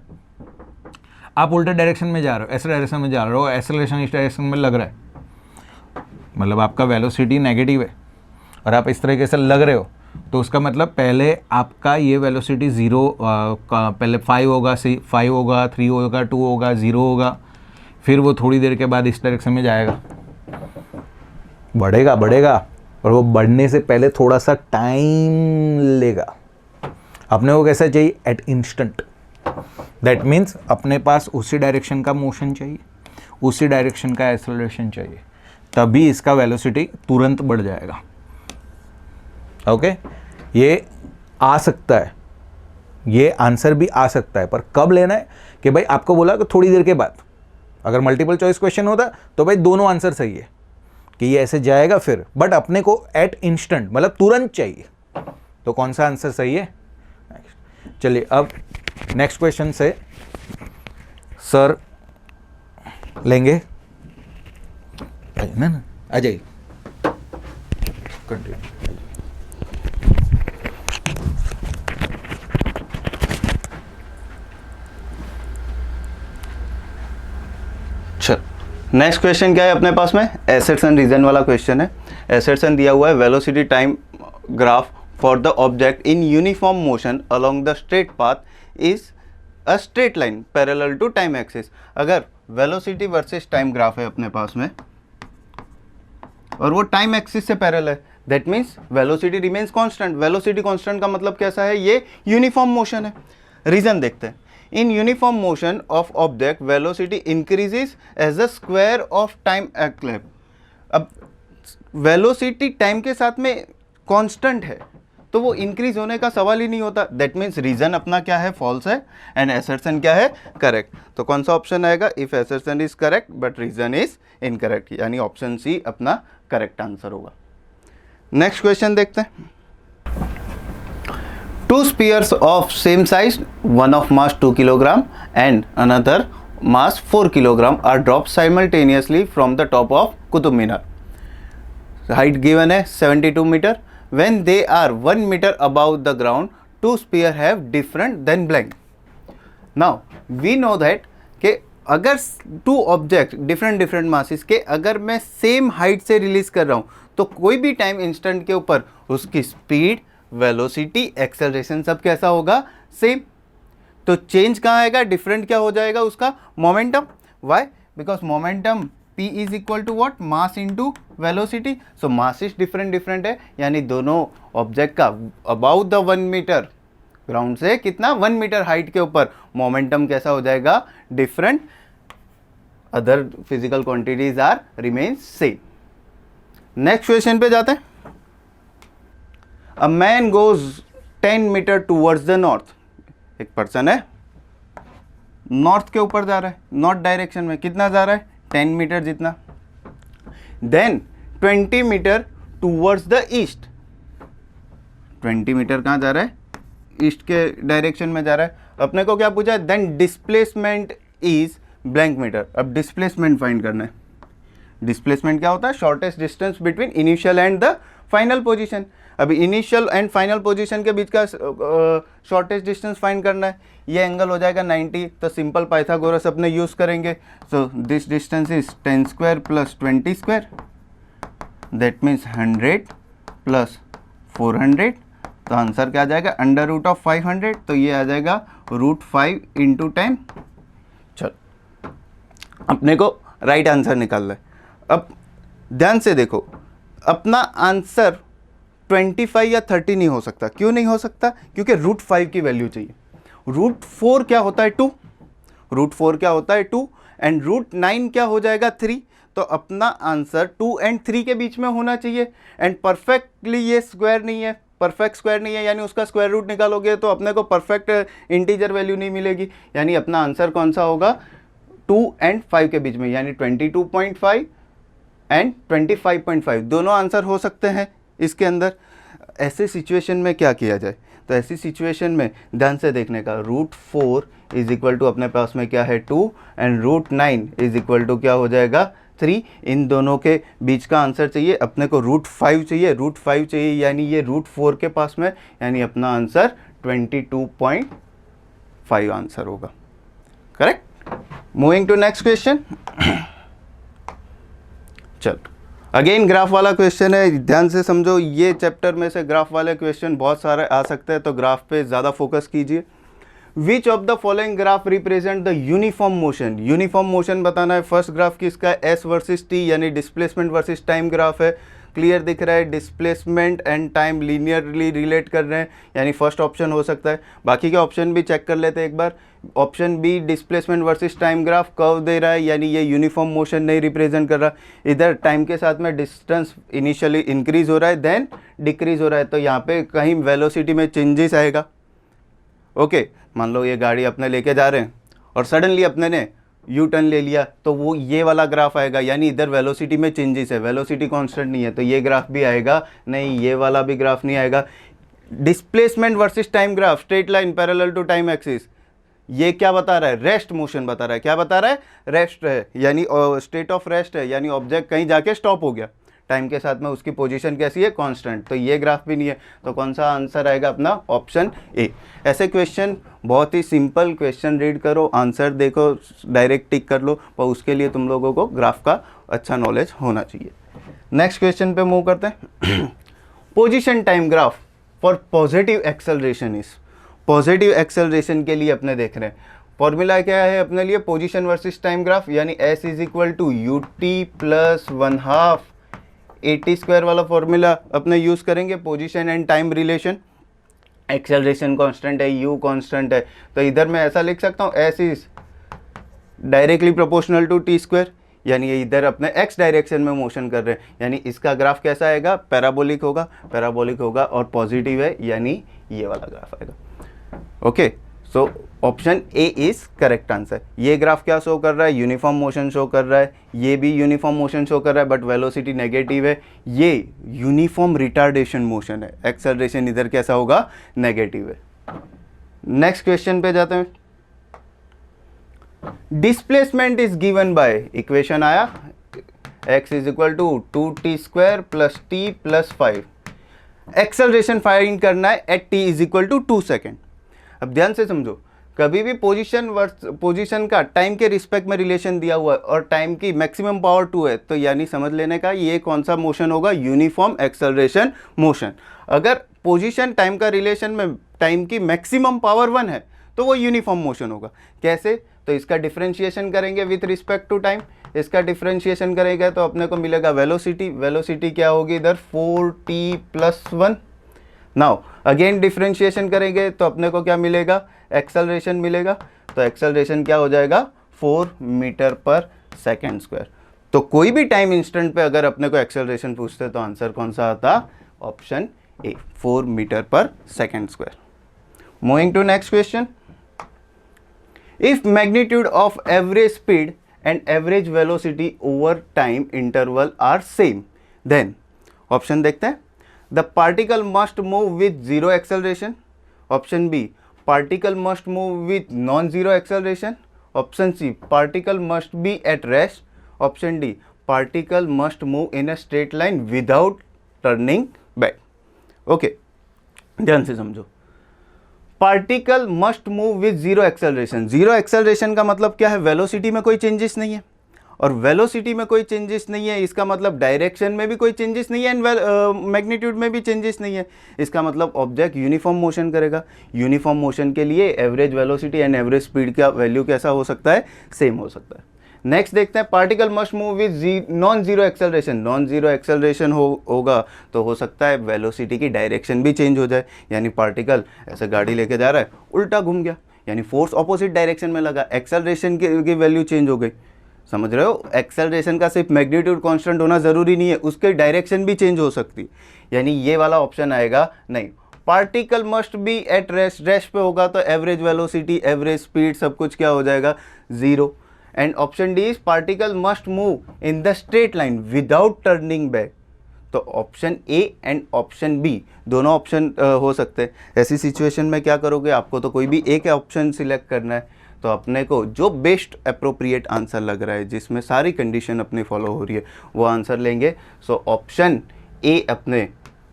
आप उल्टे डायरेक्शन में जा रहे हो, ऐसे डायरेक्शन में जा रहे हो, एक्सेलरेशन इस डायरेक्शन में लग रहा है, मतलब आपका वेलोसिटी नेगेटिव है और आप इस तरीके से लग रहे हो, तो उसका मतलब पहले आपका ये वेलोसिटी 0 पहले 5 होगा, 5 होगा, 3 होगा, 2 होगा, 0 होगा, फिर वो थोड़ी देर के बाद इस डायरेक्शन में जाएगा, बढ़ेगा और वो बढ़ने से पहले थोड़ा सा टाइम लेगा. अपने को कैसा चाहिए? At instant. दैट मीन्स अपने पास उसी डायरेक्शन का मोशन चाहिए, उसी डायरेक्शन का एक्सेलरेशन चाहिए, तभी इसका वेलोसिटी तुरंत बढ़ जाएगा. ओके, ये आ सकता है, ये आंसर भी आ सकता है, पर कब लेना है कि भाई आपको बोला कि थोड़ी देर के बाद. अगर मल्टीपल चॉइस क्वेश्चन होता तो भाई दोनों आंसर सही है कि ये ऐसे जाएगा फिर, बट अपने को एट इंस्टेंट मतलब तुरंत चाहिए, तो कौन सा आंसर सही है? चलिए अब नेक्स्ट क्वेश्चन से सर लेंगे ना, आ जाइए. कंटिन्यू. चल नेक्स्ट क्वेश्चन क्या है अपने पास में? एसेट्स एंड रीजन वाला क्वेश्चन है. एसेट्स एंड दिया हुआ है velocity time graph for the object in uniform motion along the straight path is a straight line parallel to time axis. अगर velocity versus time graph है अपने पास में और वो time axis से पैरेलल है, that means velocity remains constant. velocity constant का मतलब कैसा है? ये uniform motion है. रीजन देखते हैं. In uniform motion of object velocity increases as the square of time elapsed. अब velocity time के साथ में constant है तो वो इंक्रीज होने का सवाल ही नहीं होता. दैट मीन्स रीजन अपना क्या है? फॉल्स है एंड असर्शन क्या है? करेक्ट. तो कौन सा ऑप्शन आएगा? If assertion is correct but reason is incorrect, यानी ऑप्शन सी अपना करेक्ट आंसर होगा. नेक्स्ट क्वेश्चन देखते हैं. 2 spheres of same size, one of mass 2 kilogram and another mass 4 kilogram are drop simultaneously from the top of Qutub Minar. Height given है 72 metre. When they are 1 meter above the ground, 2 spears have different than blank. Now we know that कि अगर 2 ऑब्जेक्ट डिफरेंट मासेस के अगर मैं सेम हाइट से रिलीज कर रहा हूँ तो कोई भी टाइम इंस्टेंट के ऊपर उसकी स्पीड, वेलोसिटी, एक्सेलरेशन सब कैसा होगा? सेम. तो चेंज कहाँ आएगा? डिफरेंट क्या हो जाएगा उसका? Momentum. Why? Because momentum p p is equal to what, mass into velocity. So masses different है, यानी दोनों ऑब्जेक्ट का अबाउट द 1 मीटर, ग्राउंड से कितना 1 मीटर हाइट के ऊपर मोमेंटम कैसा हो जाएगा, different. Other physical quantities are remain same. Next question पे जाते हैं। A man goes 10 metre towards the north. एक पर्सन है, नॉर्थ के ऊपर जा रहा है, नॉर्थ डायरेक्शन में, कितना जा रहा है, 10 मीटर जितना। Then 20 metre towards the east. 20 metre कहाँ जा रहा है, ईस्ट के डायरेक्शन में जा रहा है। अपने को क्या पूछा है, then displacement is blank metre. अब डिस्प्लेसमेंट फाइंड करना है। डिस्प्लेसमेंट क्या होता है, shortest distance between initial and the final position. अभी इनिशियल एंड फाइनल पोजीशन के बीच का शॉर्टेस्ट डिस्टेंस फाइंड करना है। ये एंगल हो जाएगा 90, तो सिंपल पाइथागोरस अपने यूज करेंगे। So this distance is 10 square plus 20 square, that means 100 plus 400। तो आंसर क्या आ जाएगा, अंडर रूट ऑफ 500, तो ये आ जाएगा √5 इंटू 10। चलो अपने को राइट आंसर निकालना है। अब ध्यान से देखो, अपना आंसर 25 या 30 नहीं हो सकता। क्यों नहीं हो सकता, क्योंकि √5 की वैल्यू चाहिए। √4 क्या होता है, 2। √4 क्या होता है, 2, एंड √9 क्या हो जाएगा, 3। तो अपना आंसर 2 एंड 3 के बीच में होना चाहिए। एंड परफेक्टली ये स्क्वायर नहीं है, परफेक्ट स्क्वायर नहीं है, यानी उसका स्क्वायर रूट निकालोगे तो अपने को परफेक्ट इंटीजर वैल्यू नहीं मिलेगी। यानी अपना आंसर कौन सा होगा, 2 एंड 5 के बीच में, यानी 22.5 एंड 25.5 दोनों आंसर हो सकते हैं इसके अंदर। ऐसे सिचुएशन में क्या किया जाए, तो ऐसी सिचुएशन में ध्यान से देखने का, √4 इज इक्वल टू अपने पास में क्या है, 2, एंड √9 इज इक्वल टू क्या हो जाएगा, 3। इन दोनों के बीच का आंसर चाहिए अपने को, √5 चाहिए, √5 चाहिए, यानी ये √4 के पास में, यानी अपना आंसर 22.5 आंसर होगा। Correct. Moving to next question. चल अगेन ग्राफ वाला क्वेश्चन है, ध्यान से समझो। ये चैप्टर में से ग्राफ वाले क्वेश्चन बहुत सारे आ सकते हैं, तो ग्राफ पे ज़्यादा फोकस कीजिए। विच of the following graph represent the uniform motion. Uniform motion बताना है। फर्स्ट ग्राफ किसका, एस वर्सेस टी, यानी डिस्प्लेसमेंट वर्सेस टाइम ग्राफ है। क्लियर दिख रहा है, displacement and time linearly relate कर रहे हैं, यानी फर्स्ट ऑप्शन हो सकता है। बाकी के ऑप्शन भी चेक कर लेते हैं एक बार। Option B displacement versus time graph curve दे रहा है, यानी ये यूनिफॉर्म मोशन नहीं रिप्रेजेंट कर रहा। इधर टाइम के साथ में डिस्टेंस इनिशियली इंक्रीज हो रहा है, देन डिक्रीज हो रहा है, तो यहाँ पे कहीं वेलोसिटी में चेंजेस आएगा। ओके, मान लो ये गाड़ी अपने लेके जा रहे हैं और सडनली अपने ने यू टर्न ले लिया, तो वो ये वाला ग्राफ आएगा, यानी इधर वेलोसिटी में चेंजेस है, वेलोसिटी कांस्टेंट नहीं है, तो ये ग्राफ भी आएगा नहीं, ये वाला भी ग्राफ नहीं आएगा। Displacement versus time graph, straight line parallel to time axis, ये क्या बता रहा है, रेस्ट मोशन बता रहा है। क्या बता रहा है, रेस्ट है, यानी स्टेट ऑफ रेस्ट है, यानी ऑब्जेक्ट कहीं जाके स्टॉप हो गया, टाइम के साथ में उसकी पोजीशन कैसी है, कांस्टेंट, तो ये ग्राफ भी नहीं है। तो कौन सा आंसर आएगा अपना, ऑप्शन ए। ऐसे क्वेश्चन बहुत ही सिंपल क्वेश्चन, रीड करो, आंसर देखो, डायरेक्ट टिक कर लो, पर उसके लिए तुम लोगों को ग्राफ का अच्छा नॉलेज होना चाहिए। नेक्स्ट क्वेश्चन पे मूव करते हैं। Position time graph for positive acceleration is. Positive acceleration के लिए अपने देख रहे हैं, फॉर्मूला क्या है अपने लिए, पोजीशन वर्सेस टाइम ग्राफ, यानी s is equal to ut plus 1/2 80 square वाला फॉर्मूला अपने यूज करेंगे। Position and time relation, acceleration constant है, u कांस्टेंट है, तो इधर मैं ऐसा लिख सकता हूँ s is directly proportional to t square, यानी ये इधर अपने x डायरेक्शन में मोशन कर रहे हैं, यानी इसका ग्राफ कैसा आएगा, पैराबोलिक होगा, पैराबोलिक होगा और पॉजिटिव है, यानी ये वाला ग्राफ आएगा। Okay, so option A is correct answer. ये ग्राफ क्या शो कर रहा है, यूनिफॉर्म मोशन शो कर रहा है, ये भी यूनिफॉर्म मोशन शो कर रहा है, बट वेलोसिटी नेगेटिव है। ये यूनिफॉर्म रिटार्डेशन मोशन है, एक्सेलरेशन इधर कैसा होगा, नेगेटिव है। नेक्स्ट क्वेश्चन पे जाते हैं। Displacement is given by, equation आया x is equal to 2t square plus t plus 5। Acceleration find करना है at t is equal to 2 second. अब ध्यान से समझो, कभी भी पोजीशन का टाइम के रिस्पेक्ट में रिलेशन दिया हुआ है और टाइम की मैक्सिमम पावर 2 है, तो यानी समझ लेने का ये कौन सा मोशन होगा, यूनिफॉर्म एक्सेलरेशन मोशन। अगर पोजीशन टाइम का रिलेशन में टाइम की मैक्सिमम पावर 1 है तो वो यूनिफॉर्म मोशन होगा। कैसे, तो इसका डिफरेंशिएशन करेंगे विथ रिस्पेक्ट टू टाइम, इसका डिफरेंशिएशन करेंगे तो अपने को मिलेगा वेलोसिटी, वेलोसिटी क्या होगी इधर 4t + 1। नाउ अगेन डिफरेंशिएशन करेंगे तो अपने को क्या मिलेगा, एक्सेलरेशन मिलेगा, तो एक्सेलरेशन क्या हो जाएगा 4 मीटर/सेकंड स्क्वायर। तो कोई भी टाइम इंस्टेंट पे अगर अपने को एक्सेलरेशन पूछते तो आंसर कौन सा आता, option A 4 metre per second square. Moving to next question, if magnitude of average speed and average velocity over time interval are same then, option देखते हैं, the particle must move with zero acceleration, option B particle must move with non zero acceleration, option C particle must be at rest, option D particle must move in a straight line without turning back. Okay, ध्यान से समझो, particle must move with zero acceleration, zero acceleration का मतलब क्या है, वेलोसिटी में कोई चेंजेस नहीं है, और वेलोसिटी में कोई चेंजेस नहीं है इसका मतलब डायरेक्शन में भी कोई चेंजेस नहीं है एंड मैग्नीट्यूड में भी चेंजेस नहीं है, इसका मतलब ऑब्जेक्ट यूनिफॉर्म मोशन करेगा। यूनिफॉर्म मोशन के लिए average velocity and average speed का वैल्यू कैसा हो सकता है, सेम हो सकता है। नेक्स्ट देखते हैं, particle must move with non zero acceleration, non zero acceleration होगा तो हो सकता है वेलोसिटी की डायरेक्शन भी चेंज हो जाए, यानी पार्टिकल ऐसे गाड़ी लेके जा रहा है उल्टा घूम गया, यानी फोर्स ऑपोजिट डायरेक्शन में लगा, एक्सेलरेशन की वैल्यू चेंज हो गई। समझ रहे हो, एक्सेलरेशन का सिर्फ मैग्नीट्यूड कांस्टेंट होना जरूरी नहीं है, उसके डायरेक्शन भी चेंज हो सकती, यानी ये वाला ऑप्शन आएगा नहीं। Particle must be at rest, rest पे होगा तो एवरेज वेलोसिटी एवरेज स्पीड सब कुछ क्या हो जाएगा, zero. And option D is particle must move in the straight line without turning back, तो option A and option B दोनों ऑप्शन हो सकते हैं। ऐसी सिचुएशन में क्या करोगे, आपको तो कोई भी एक ऑप्शन सिलेक्ट करना है, तो अपने को जो बेस्ट अप्रोप्रिएट आंसर लग रहा है जिसमें सारी कंडीशन अपनी फॉलो हो रही है वो आंसर लेंगे। सो ऑप्शन ए अपने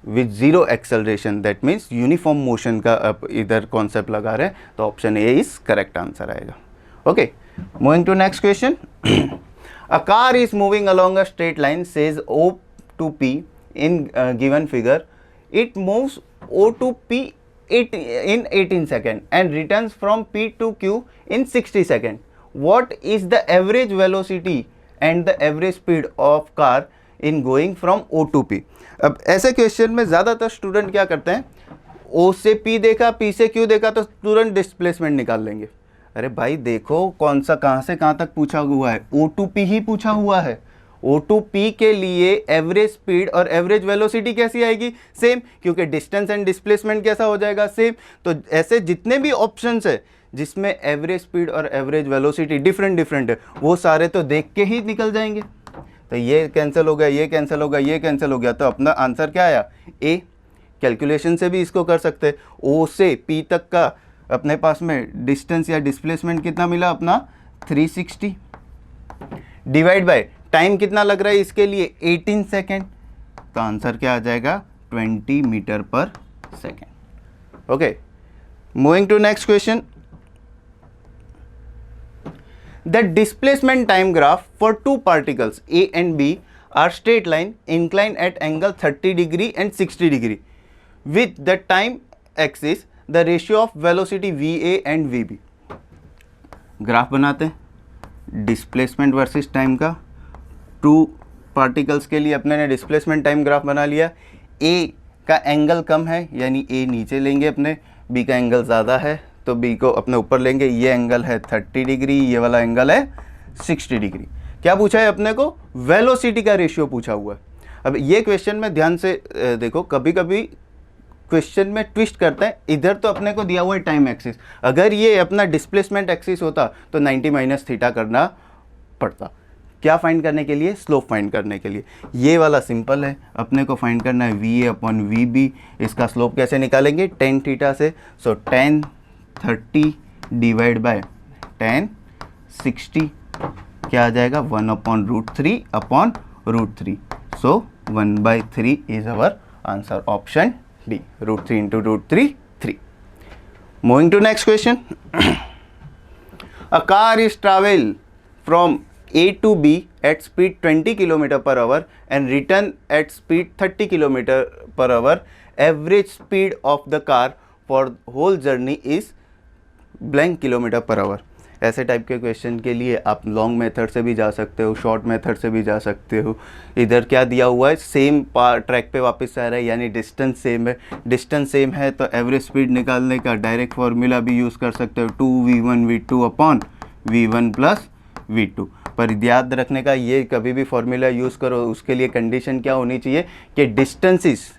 with zero acceleration, that means uniform motion का इधर कॉन्सेप्ट लगा रहे हैं, तो option A is correct answer आएगा। Okay, moving to next question, a car is moving along a straight line says O to P in given figure, it moves O to P in 18 seconds and returns from P to Q in 60 seconds. What is the average velocity and the average speed of car in going from O to P? अब ऐसे क्वेश्चन में ज़्यादातर स्टूडेंट क्या करते हैं, O से P देखा, P से Q देखा तो तुरंत डिस्प्लेसमेंट निकाल लेंगे। अरे भाई देखो कौन सा कहाँ से कहाँ तक पूछा हुआ है, O to P ही पूछा हुआ है। O to P के लिए एवरेज स्पीड और एवरेज वेलोसिटी कैसी आएगी, सेम, क्योंकि डिस्टेंस एंड डिस्प्लेसमेंट कैसा हो जाएगा, सेम। तो ऐसे जितने भी ऑप्शंस है जिसमें एवरेज स्पीड और एवरेज वेलोसिटी डिफरेंट है वो सारे तो देख के ही निकल जाएंगे। तो ये कैंसिल हो गया, ये कैंसिल हो गया, ये कैंसिल हो गया, तो अपना आंसर क्या आया, ए। कैलकुलेशन से भी इसको कर सकते हैं, O से P तक का अपने पास में डिस्टेंस या डिस्प्लेसमेंट कितना मिला अपना 360, डिवाइड बाय टाइम कितना लग रहा है इसके लिए 18 सेकेंड, तो आंसर क्या आ जाएगा 20 मीटर/सेकेंड। Okay, moving to next question, the displacement time graph for two particles A and B are straight line inclined at angle 30 degree and 60 degree with the time axis the ratio of velocity VA and VB। Graph बनाते हैं डिस्प्लेसमेंट वर्सेस टाइम का, टू पार्टिकल्स के लिए अपने ने डिस्प्लेसमेंट टाइम ग्राफ बना लिया। A का एंगल कम है यानी A नीचे लेंगे अपने, B का एंगल ज़्यादा है तो B को अपने ऊपर लेंगे। ये एंगल है 30 डिग्री, ये वाला एंगल है 60 डिग्री। क्या पूछा है अपने को, वेलोसिटी का रेशियो पूछा हुआ है। अब ये क्वेश्चन में ध्यान से देखो, कभी कभी क्वेश्चन में ट्विस्ट करता है, इधर तो अपने को दिया हुआ है टाइम एक्सिस, अगर ये अपना डिस्प्लेसमेंट एक्सिस होता तो 90 माइनस थीटा करना पड़ता। क्या फाइंड करने के लिए, स्लोप फाइंड करने के लिए। ये वाला सिंपल है, अपने को फाइंड करना है VA/VB। इसका स्लोप कैसे निकालेंगे, tan थीटा से। So tan 30 divide by tan 60 क्या आ जाएगा 1/√3/√3। So 1/3 is our answer, option D, √3 into √3 3। Moving to next question, a car is travel from A to B at speed 20 km/h and return at speed 30 km/h. Average speed of the car for whole journey is blank km/h. ऐसे टाइप के क्वेश्चन के लिए आप लॉन्ग मेथड से भी जा सकते हो, शॉर्ट मेथड से भी जा सकते हो। इधर क्या दिया हुआ है, सेम ट्रैक पे वापस आ रहा है, यानी डिस्टेंस सेम है। डिस्टेंस सेम है तो एवरेज स्पीड निकालने का डायरेक्ट फार्मूला भी यूज़ कर सकते हो, 2v1v2 upon v1 plus v2। पर याद रखने का, ये कभी भी फार्मूला यूज़ करो उसके लिए कंडीशन क्या होनी चाहिए कि डिस्टेंसेस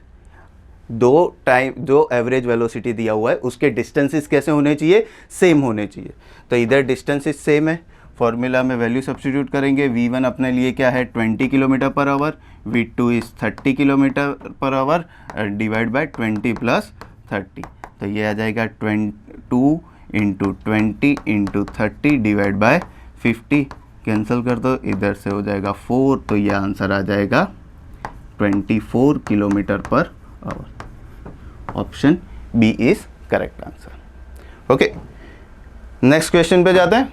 जो एवरेज वेलोसिटी दिया हुआ है उसके डिस्टेंसेस कैसे होने चाहिए, सेम होने चाहिए। तो इधर डिस्टेंसेस सेम है, फॉर्मूला में वैल्यू सब्स्टिट्यूट करेंगे। v1 अपने लिए क्या है 20 kilometre per our, v2 is 30 kilometre per our, divide by 20 plus 30। तो ये आ जाएगा 2 into 20 into 30 divide bye 50। Cancel कर दो, इधर से हो जाएगा 4, तो ये आंसर आ जाएगा 24 kilometre per hour. Option B is correct answer. Okay, next question पे जाते हैं।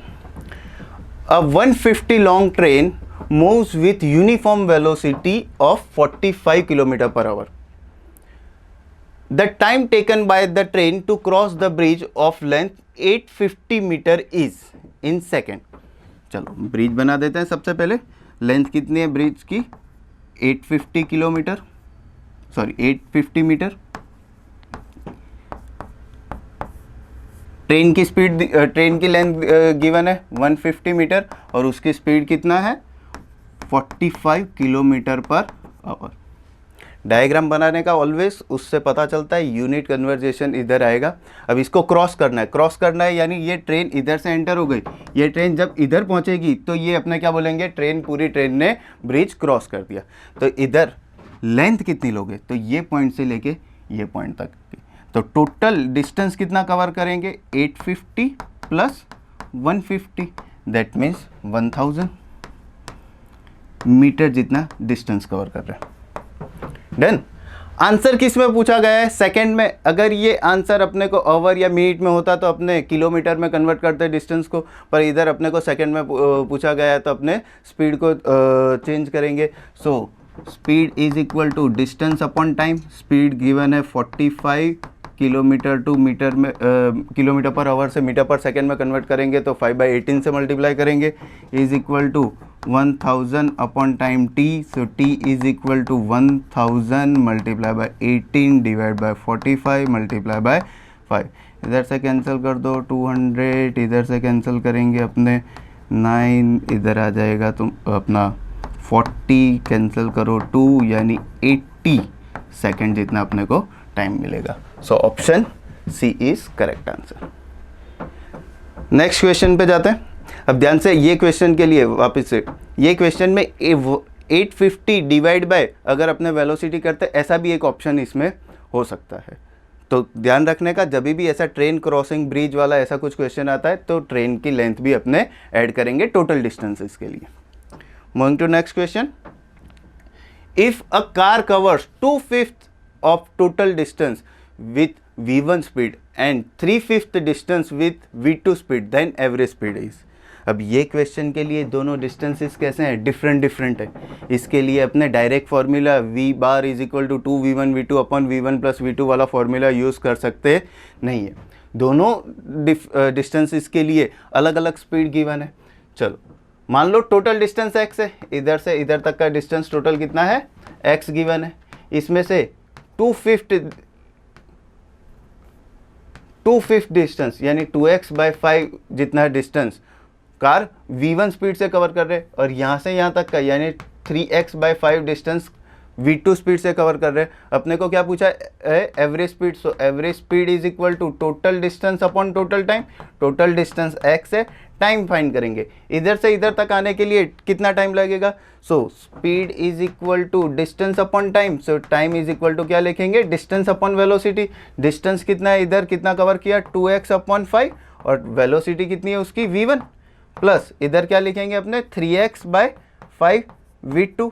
A 150 long train moves with uniform velocity of 45 kilometre per hour. The time taken by the train to cross the bridge of length 850 metre is in second. चलो ब्रिज बना देते हैं सबसे पहले। लेंथ कितनी है ब्रिज की, 850 किलोमीटर, सॉरी 850 मीटर। ट्रेन की स्पीड, ट्रेन की लेंथ गिवन है 150 मीटर और उसकी स्पीड कितना है 45 किलोमीटर पर आवर। डायग्राम बनाने का ऑलवेज उससे पता चलता है, यूनिट कन्वर्जेशन इधर आएगा। अब इसको क्रॉस करना है, यानी ये ट्रेन इधर से एंटर हो गई, ये ट्रेन जब इधर पहुंचेगी तो ये अपने क्या बोलेंगे, पूरी ट्रेन ने ब्रिज क्रॉस कर दिया। तो इधर लेंथ कितनी लोगे, तो ये पॉइंट से लेके ये पॉइंट तक, तो टोटल डिस्टेंस कितना कवर करेंगे 850 प्लस 150, दैट मीन्स 1000 मीटर जितना डिस्टेंस कवर कर रहे हैं। डन। आंसर किस में पूछा गया है, सेकंड में। अगर ये आंसर अपने को आवर या मिनट में होता तो अपने किलोमीटर में कन्वर्ट करते डिस्टेंस को, पर इधर अपने को सेकंड में पूछा गया है तो अपने स्पीड को चेंज करेंगे। So speed is equal to distance upon time. Speed given है 45 किलोमीटर टू मीटर में, किलोमीटर पर आवर से मीटर पर सेकेंड में कन्वर्ट करेंगे तो 5/18 से मल्टीप्लाई करेंगे, is equal to 1000 upon time t। So t is equal to 1000 multiply by 18 divide by 45 multiply by 5। इधर से कैंसिल कर दो 200, इधर से कैंसिल करेंगे अपने 9, इधर आ जाएगा तुम अपना 40, कैंसिल करो 2, यानी 80 सेकेंड जितना अपने को टाइम मिलेगा। So option C is correct answer. Next question पे जाते हैं। अब ध्यान से ये क्वेश्चन के लिए वापस से, ये क्वेश्चन में 850 डिवाइड बाय अगर अपने वेलोसिटी करते, ऐसा भी एक ऑप्शन इसमें हो सकता है। तो ध्यान रखने का, जब भी ऐसा ट्रेन क्रॉसिंग ब्रिज वाला ऐसा कुछ क्वेश्चन आता है तो ट्रेन की लेंथ भी अपने ऐड करेंगे टोटल डिस्टेंसेस के लिए। Moving to next question. If a car covers 2/5 of total distance with v1 speed and 3/5 distance with v2 speed, then average speed is। अब ये क्वेश्चन के लिए दोनों डिस्टेंसेस कैसे हैं, डिफरेंट है। इसके लिए अपने direct formula v bar is equal to 2v1v2 upon v1 plus v2 वाला फार्मूला यूज़ कर सकते नहीं है। दोनों डिस्टेंसेस के लिए अलग अलग स्पीड गिवन है। चलो मान लो टोटल डिस्टेंस x है, इधर से इधर तक का डिस्टेंस टोटल कितना है x गिवन है। इसमें से 2/5 डिस्टेंस यानी 2x/5 जितना डिस्टेंस कार v1 स्पीड से कवर कर रहे हैं और यहाँ से यहाँ तक का यानी 3x/5 डिस्टेंस v2 स्पीड से कवर कर रहे हैं। अपने को क्या पूछा है, average speed. So average speed is equal to total distance upon total time. Total distance x है, टाइम फाइंड करेंगे। इधर से इधर तक आने के लिए कितना टाइम लगेगा, so speed is equal to distance upon time. So time is equal to क्या लिखेंगे, डिस्टेंस अपॉन वेलोसिटी। डिस्टेंस कितना है, इधर कितना कवर किया 2x/5 और वेलोसिटी कितनी है उसकी v1, प्लस इधर क्या लिखेंगे अपने 3x/5 v2।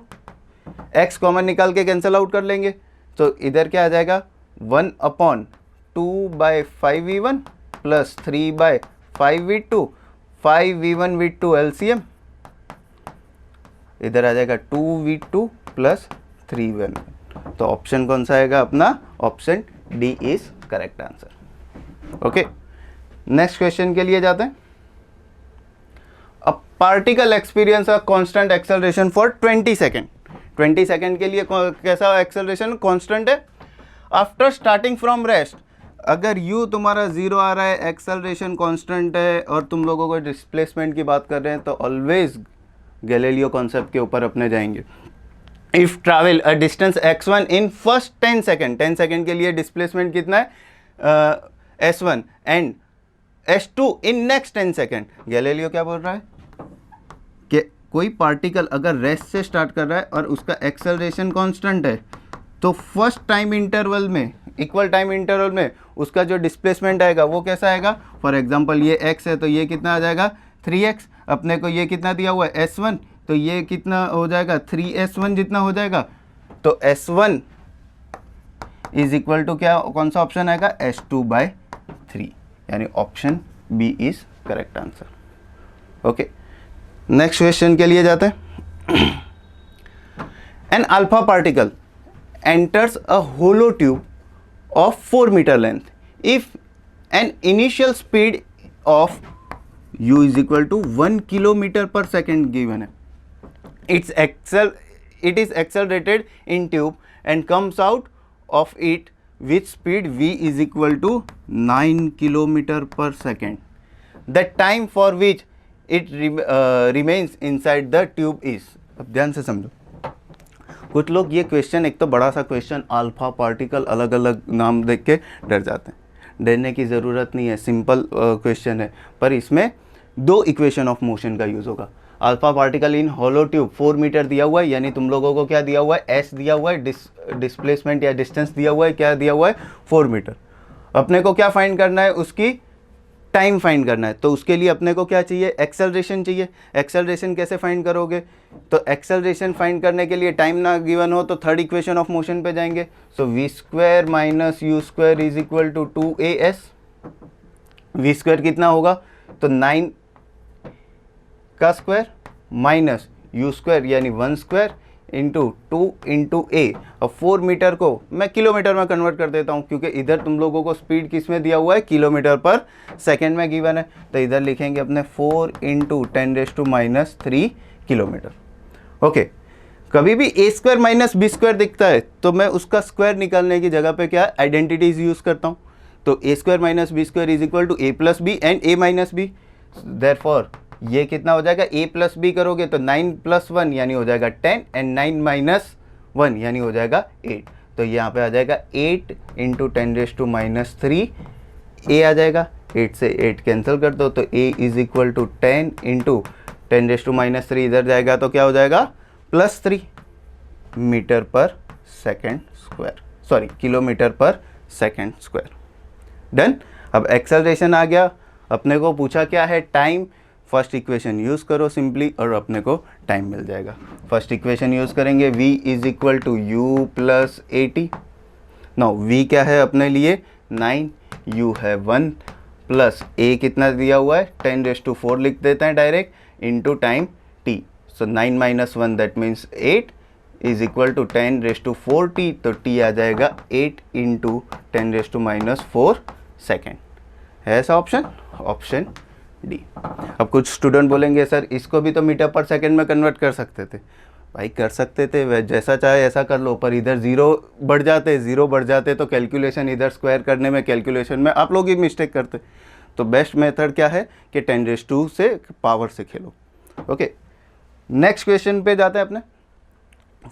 x कॉमन निकाल के कैंसिल आउट कर लेंगे तो इधर क्या आ जाएगा 1/2/5 v1 plus 3/5 v2, 5 v1 v2 LCM, इधर आ जाएगा 2v2 प्लस 3v1। तो ऑप्शन कौन सा आएगा अपना, option D is correct answer. Okay, next question के लिए जाते हैं। Particle experience a constant acceleration for 20 second. 20 second के लिए कैसा एक्सेलरेशन कांस्टेंट है। आफ्टर स्टार्टिंग फ्रॉम रेस्ट, अगर यू तुम्हारा 0 आ रहा है, एक्सेलरेशन कांस्टेंट है और तुम लोगों को डिस्प्लेसमेंट की बात कर रहे हैं, तो ऑलवेज गैलीलियो कॉन्सेप्ट के ऊपर अपने जाएंगे। If travel a distance x1 in first 10 second, 10 second के लिए डिस्प्लेसमेंट कितना है s1 and s2 in next 10 second. Galileo क्या बोल रहा है कि कोई पार्टिकल अगर रेस्ट से स्टार्ट कर रहा है और उसका एक्सेलरेशन कांस्टेंट है, तो फर्स्ट टाइम इंटरवल में, इक्वल टाइम इंटरवल में उसका जो डिस्प्लेसमेंट आएगा वो कैसा आएगा। फॉर एग्जांपल ये x है तो ये कितना आ जाएगा 3x। अपने को ये कितना दिया हुआ है s1, तो ये कितना हो जाएगा 3s1 जितना हो जाएगा। तो s1 इज इक्वल टू क्या, कौन सा ऑप्शन आएगा s2/3, यानी option B is correct answer. Okay, next question के लिए जाते हैं। An alpha particle enters a hollow tube of 4 meter length if an initial speed of u is equal to 1 kilometer per second given है। it is accelerated in tube and comes out of it with speed v is equal to 9 kilometer per second. The time for which it remains inside the tube is, अब ध्यान से समझो। कुछ लोग ये क्वेश्चन, एक तो बड़ा सा क्वेश्चन, अल्फा पार्टिकल, अलग अलग नाम देख के डर जाते हैं। डरने की ज़रूरत नहीं है, सिंपल क्वेश्चन है, पर इसमें 2 इक्वेशन ऑफ मोशन का यूज़ होगा। Alpha particle in hollow tube 4 metre दिया हुआ है, यानी तुम लोगों को क्या दिया हुआ है, s दिया हुआ है, डिस्प्लेसमेंट या डिस्टेंस दिया हुआ है, क्या दिया हुआ है 4 मीटर। अपने को क्या फाइंड करना है, उसकी टाइम फाइंड करना है। तो उसके लिए अपने को क्या चाहिए, एक्सेलरेशन चाहिए। एक्सेलरेशन कैसे फाइंड करोगे, तो एक्सेलरेशन फाइंड करने के लिए टाइम ना गिवन हो तो थर्ड इक्वेशन ऑफ मोशन पे जाएंगे। So v square minus u square is equal to 2as। v square कितना होगा, तो 9 का स्क्वायर माइनस यू स्क्वायर यानी 1 स्क्वायर इंटू 2 इंटू ए। और 4 मीटर को मैं किलोमीटर में कन्वर्ट कर देता हूँ, क्योंकि इधर तुम लोगों को स्पीड किस में दिया हुआ है, किलोमीटर पर सेकेंड में गिवन है। तो इधर लिखेंगे अपने 4 इंटू 10⁻³ किलोमीटर। ओके, कभी भी a square minus b square दिखता है तो मैं उसका स्क्वायर निकालने की जगह पे क्या आइडेंटिटीज यूज़ करता हूँ। तो a square minus b square is equal to a plus b and a minus b. Therefore ये कितना हो जाएगा, a प्लस बी करोगे तो 9 + 1 यानी हो जाएगा 10 एंड 9 - 1 यानी हो जाएगा 8। तो यहाँ पे आ जाएगा 8 इंटू 10⁻³ a आ जाएगा। 8 से 8 कैंसिल कर दो तो a is equal to 10 into 10⁻³ इधर जाएगा तो क्या हो जाएगा +3 metre per second square, sorry kilometre per second square. Done. अब एक्सेलरेशन आ गया, अपने को पूछा क्या है, टाइम। फर्स्ट इक्वेशन यूज़ करो सिंपली और अपने को टाइम मिल जाएगा। फर्स्ट इक्वेशन यूज़ करेंगे, v is equal to u plus 80। Now v क्या है अपने लिए 9, u है 1 प्लस a कितना दिया हुआ है 10⁻⁴ लिख देते हैं direct into time t। So 9 - 1 that means 8 is equal to 10⁻⁴t। तो t आ जाएगा 8 इंटू 10⁻⁴ सेकेंड। है ऐसा ऑप्शन, ऑप्शन डी। अब कुछ स्टूडेंट बोलेंगे सर इसको भी तो मीटर पर सेकेंड में कन्वर्ट कर सकते थे। भाई कर सकते थे, वह जैसा चाहे ऐसा कर लो, पर इधर ज़ीरो बढ़ जाते तो कैलकुलेशन इधर स्क्वायर करने में, कैलकुलेशन में आप लोग ही मिस्टेक करते। तो बेस्ट मेथड क्या है कि 10⁻² से पावर से खेलो। ओके, नेक्स्ट क्वेश्चन पे जाते हैं अपने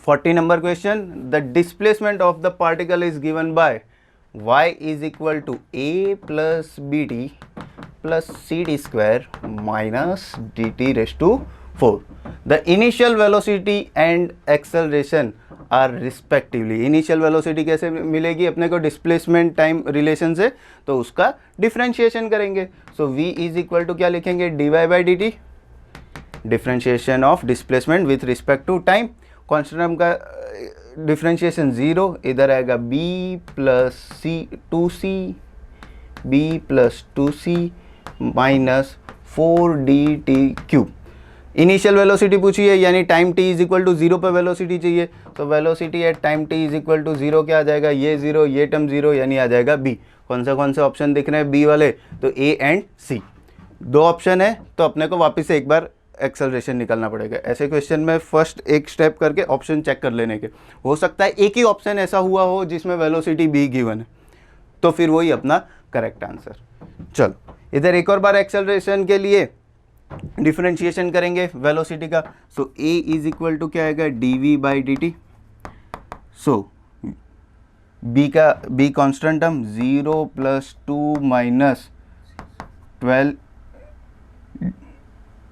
40 number question. The displacement of the particle is given by y is equal to a plus bt plus cd square minus dt⁴. The initial velocity and acceleration are respectively. Initial velocity कैसे मिलेगी अपने को, डिस्प्लेसमेंट टाइम रिलेशन से, तो उसका डिफ्रेंशिएशन करेंगे। So v is equal to क्या लिखेंगे, dy/dt, differentiation of displacement with respect to time. Constant का डिफ्रेंशिएशन 0, इधर आएगा b plus 2c minus 4dt³। Initial velocity पूछी है, यानी time t is equal to 0 पर वेलोसिटी चाहिए। तो velocity at time t is equal to 0 क्या आ जाएगा, ये 0 ये टर्म 0 यानी आ जाएगा b। कौन से ऑप्शन दिख रहे हैं b वाले, तो a एंड c। 2 ऑप्शन है तो अपने को वापस से एक बार एक्सेलरेशन निकालना पड़ेगा। ऐसे क्वेश्चन में फर्स्ट एक स्टेप करके ऑप्शन चेक कर लेने के, हो सकता है एक ही ऑप्शन ऐसा हुआ हो जिसमें वेलोसिटी बी गिवन है, तो फिर वही अपना करेक्ट आंसर। चलो इधर एक और बार एक्सेलरेशन के लिए डिफरेंशिएशन करेंगे वेलोसिटी का। So a is equal to क्या आएगा, d we by D t. So b constant हम 0 + 2 - 12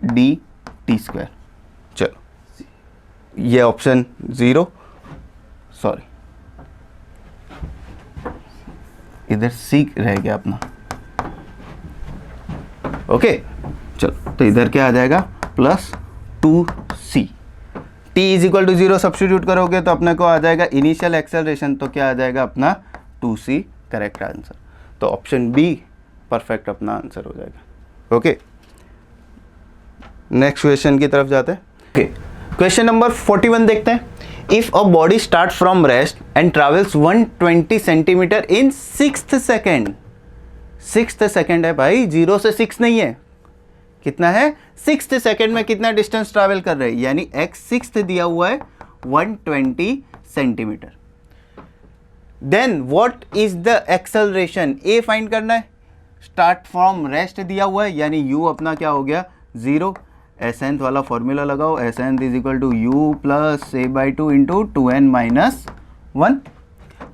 डी टी स्क्वायर। चलो ये ऑप्शन 0, सॉरी इधर सी रह गया अपना। ओके चलो, तो इधर क्या आ जाएगा, +2c। t is equal to 0 substitute करोगे तो अपने को आ जाएगा इनिशियल एक्सेलरेशन, तो क्या आ जाएगा अपना 2c करेक्ट आंसर। तो ऑप्शन बी परफेक्ट अपना आंसर हो जाएगा। ओके नेक्स्ट क्वेश्चन की तरफ जाते हैं। ओके क्वेश्चन नंबर 41 देखते हैं। If a body start from rest and travels 120 centimetre in 6th second, 6th second है भाई, 0 से 6 नहीं है, कितना है 6th सेकेंड में कितना डिस्टेंस ट्रैवल कर रहे हैं, यानी x 6th दिया हुआ है 120 centimetre. Then what is the acceleration, a find करना है। स्टार्ट फ्रॉम रेस्ट दिया हुआ है, यानी u अपना क्या हो गया 0। एसेंथ वाला फॉर्मूला लगाओ, S nth is equal to u plus a/2 into 2n - 1।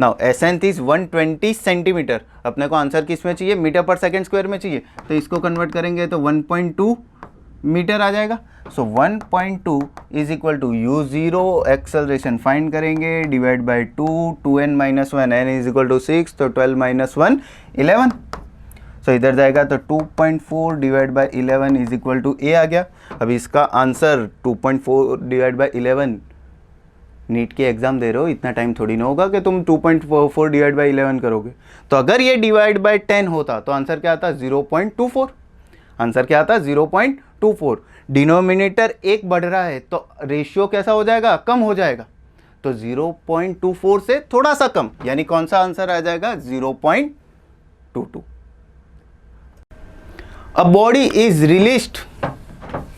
Now S nth is 120 centimetre, अपने को आंसर किस में चाहिए, मीटर पर सेकेंड स्क्वायर में चाहिए, तो इसको कन्वर्ट करेंगे तो 1.2 मीटर आ जाएगा। So 1.2 is equal to u0 acceleration find करेंगे divide by 2, 2n - 1, n is equal to 6, तो 12 - 1 11। सो इधर जाएगा तो 2.4 divide by 11 is equal to a आ गया। अब इसका आंसर 2.4 डिवाइड बाई 11, नीट के एग्जाम दे रहे हो, इतना टाइम थोड़ी ना होगा कि तुम 2.4 डिवाइड बाई 11 करोगे। तो अगर ये डिवाइड बाई 10 होता तो आंसर क्या आता, 0.24। आंसर क्या आता, 0.24। डिनोमिनेटर एक बढ़ रहा है तो रेशियो कैसा हो जाएगा, कम हो जाएगा, तो 0.24 से थोड़ा सा कम, यानी कौन सा आंसर आ जाएगा, 0.22। A body is released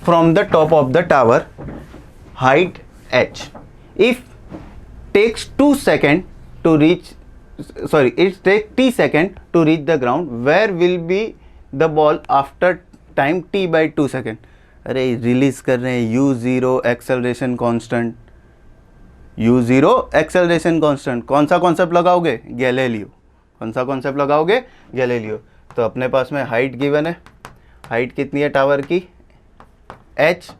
from the top of the tower, height h. If takes 2 seconds to reach, sorry, it takes t second to reach the ground, where will be the ball after time t by 2 second? अरे रिलीज कर रहे हैं u0 acceleration constant, u0 acceleration constant, कौन सा कॉन्सेप्ट लगाओगे, गैलीलियो। कौन सा कॉन्सेप्ट लगाओगे, गैलीलियो। तो अपने पास में हाइट गिवन है, हाइट कितनी है टावर की, h,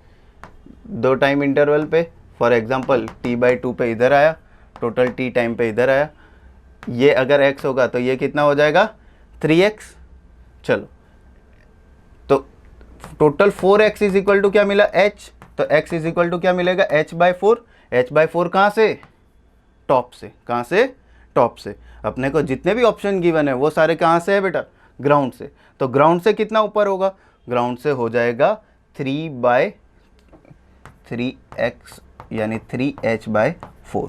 2 टाइम इंटरवल पे, फॉर एग्जांपल t/2 पे इधर आया, टोटल t टाइम पे इधर आया, ये अगर x होगा तो ये कितना हो जाएगा 3x। चलो तो total 4x is equal to क्या मिला h, तो x इज इक्वल टू क्या मिलेगा h/4। h/4 कहाँ से, टॉप से, कहाँ से, टॉप से। अपने को जितने भी ऑप्शन गिवन है वो सारे कहाँ से है बेटा, ग्राउंड से। तो ग्राउंड से कितना ऊपर होगा, ग्राउंड से हो जाएगा 3/3x यानी 3h/4।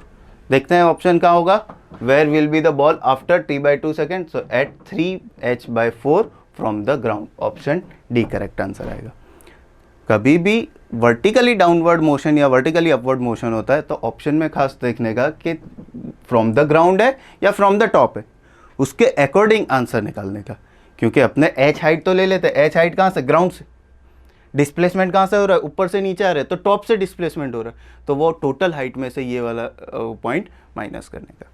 देखते हैं ऑप्शन कहाँ होगा, where will be the ball after t/2 second, so at 3h/4 from the ground. Option D correct answer आएगा। कभी भी वर्टिकली डाउनवर्ड मोशन या वर्टिकली अपवर्ड मोशन होता है तो ऑप्शन में खास देखने का कि फ्रॉम द ग्राउंड है या फ्रॉम द टॉप है, उसके अकॉर्डिंग आंसर निकालने का। क्योंकि अपने h हाइट तो ले लेते हैं, h हाइट कहाँ से, ग्राउंड से। डिस्प्लेसमेंट कहाँ से हो रहा है, ऊपर से नीचे आ रहा है, तो टॉप से डिस्प्लेसमेंट हो रहा है, तो वो टोटल हाइट में से ये वाला पॉइंट माइनस करने का।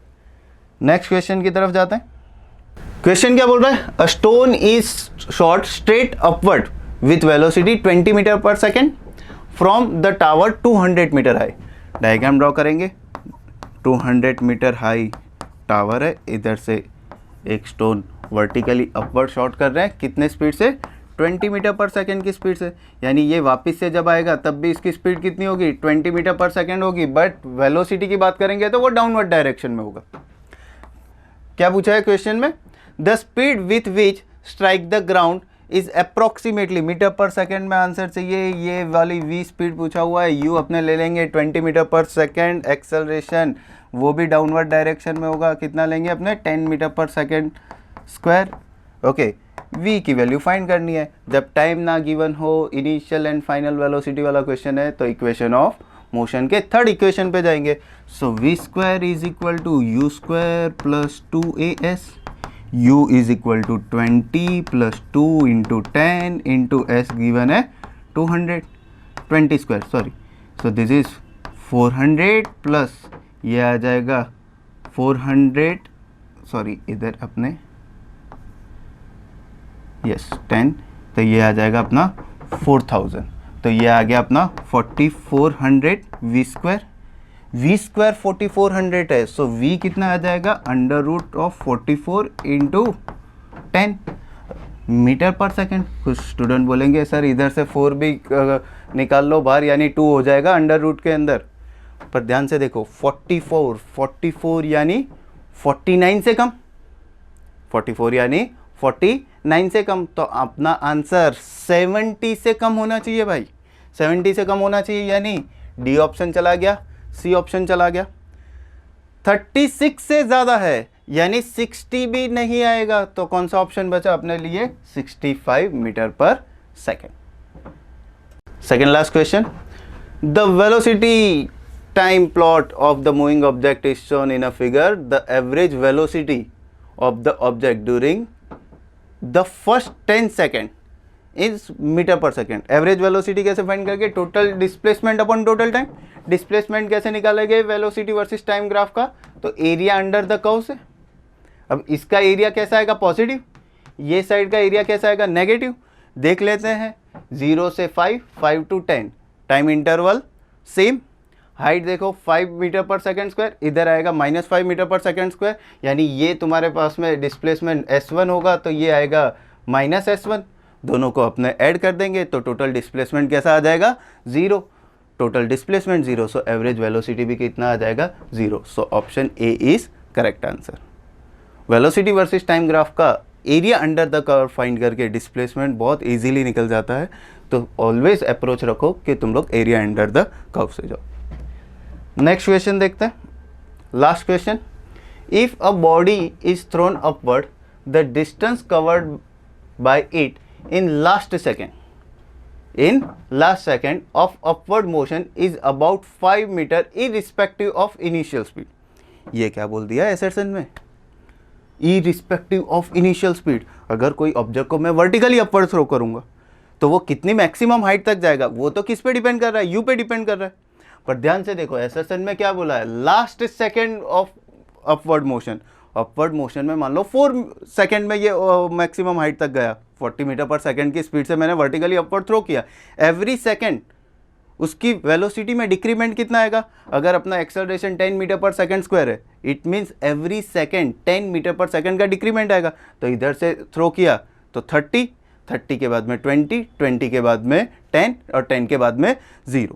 नेक्स्ट क्वेश्चन की तरफ जाते हैं। क्वेश्चन क्या बोल रहा है, a stone is shot straight upward with velocity 20 metre per second from the tower 200 metre high. Diagram draw करेंगे, 200 मीटर हाई टावर है, इधर से एक स्टोन वर्टिकली अपवर्ड शॉट कर रहे हैं, कितने स्पीड से, 20 मीटर पर सेकेंड की स्पीड से। यानी ये वापस से जब आएगा तब भी इसकी स्पीड कितनी होगी, 20 मीटर पर सेकेंड होगी, बट वेलोसिटी की बात करेंगे तो वो डाउनवर्ड डायरेक्शन में होगा। क्या पूछा है क्वेश्चन में, the speed with which strike the ground is approximately, metre per second में आंसर चाहिए, ये वाली v स्पीड पूछा हुआ है, u अपने ले लेंगे 20 मीटर पर सेकेंड, एक्सेलरेशन वो भी डाउनवर्ड डायरेक्शन में होगा, कितना लेंगे अपने 10 metre per second square. Okay, v की वैल्यू फाइंड करनी है। जब टाइम ना गिवन हो, इनिशियल एंड फाइनल वेलोसिटी वाला क्वेश्चन है, तो इक्वेशन ऑफ मोशन के थर्ड इक्वेशन पे जाएंगे। So v square is equal to u square plus 2as, u is equal to 20 plus 2 into 10 into s given है 200, 20 square sorry, so this is 400 plus ये आ जाएगा 400 सॉरी इधर अपने यस 10, तो ये आ जाएगा अपना 4000, तो ये आ गया अपना 4400 v स्क्वायर। v स्क्वायर 4400 है, सो v कितना आ जाएगा under root of 44 into 10 metre per second. कुछ स्टूडेंट बोलेंगे सर इधर से 4 भी निकाल लो बाहर, यानी 2 हो जाएगा अंडर रूट के अंदर, पर ध्यान से देखो 44 यानी 49 से कम, 44 यानी 49 से कम, तो अपना आंसर 70 से कम होना चाहिए भाई, 70 से कम होना चाहिए, यानी डी ऑप्शन चला गया, सी ऑप्शन चला गया। 36 से ज़्यादा है यानी 60 भी नहीं आएगा, तो कौन सा ऑप्शन बचा अपने लिए, 65 metre per second. Second last question, the velocity time plot of the moving object is shown in a figure. The average velocity of the object during the first 10 second is meter per second. Average velocity कैसे फाइंड करके, total displacement upon total time. Displacement कैसे निकालेंगे वेलोसिटी वर्सेस टाइम ग्राफ का, तो एरिया अंडर द कर्व से। अब इसका एरिया कैसा आएगा, पॉजिटिव, ये साइड का एरिया कैसा आएगा, नेगेटिव। देख लेते हैं 0 से 5, 5 to 10, time interval same, height देखो 5 मीटर पर सेकेंड स्क्वायर, इधर आएगा -5 मीटर पर सेकेंड स्क्वायर, यानी ये तुम्हारे पास में डिस्प्लेसमेंट S1 होगा, तो ये आएगा -S1, दोनों को अपने ऐड कर देंगे तो टोटल डिस्प्लेसमेंट कैसा आ जाएगा, 0, total displacement 0, so average velocity भी कितना आ जाएगा, 0, so option A is correct answer. Velocity versus time graph का area under the curve find करके डिस्प्लेसमेंट बहुत इजीली निकल जाता है, तो ऑलवेज अप्रोच रखो कि तुम लोग एरिया अंडर द कर्व से जाओ। नेक्स्ट क्वेश्चन देखते हैं, last question, if a body is thrown upward the distance covered by it in last second of upward motion is about 5 metre irrespective of initial speed. ये क्या बोल दिया एसर्शन में, इरिस्पेक्टिव ऑफ इनिशियल स्पीड। अगर कोई ऑब्जेक्ट को मैं वर्टिकली अपवर्ड थ्रो करूंगा तो वो कितनी मैक्सिमम हाइट तक जाएगा, वो तो किस पे डिपेंड कर रहा है, यू पे डिपेंड कर रहा है। पर ध्यान से देखो एसर्शन में क्या बोला है, last second of upward motion. Upward motion में मान लो 4 सेकेंड में ये मैक्सिमम हाइट तक गया, 40 मीटर पर सेकेंड की स्पीड से मैंने वर्टिकली अपवर्ड थ्रो किया। एवरी सेकेंड उसकी वेलोसिटी में डिक्रीमेंट कितना आएगा, अगर अपना acceleration 10 metre per second square है, it means every second 10 metre per second का डिक्रीमेंट आएगा। तो इधर से थ्रो किया तो 30, 30 के बाद में 20, 20 के बाद में 10 और 10 के बाद में 0।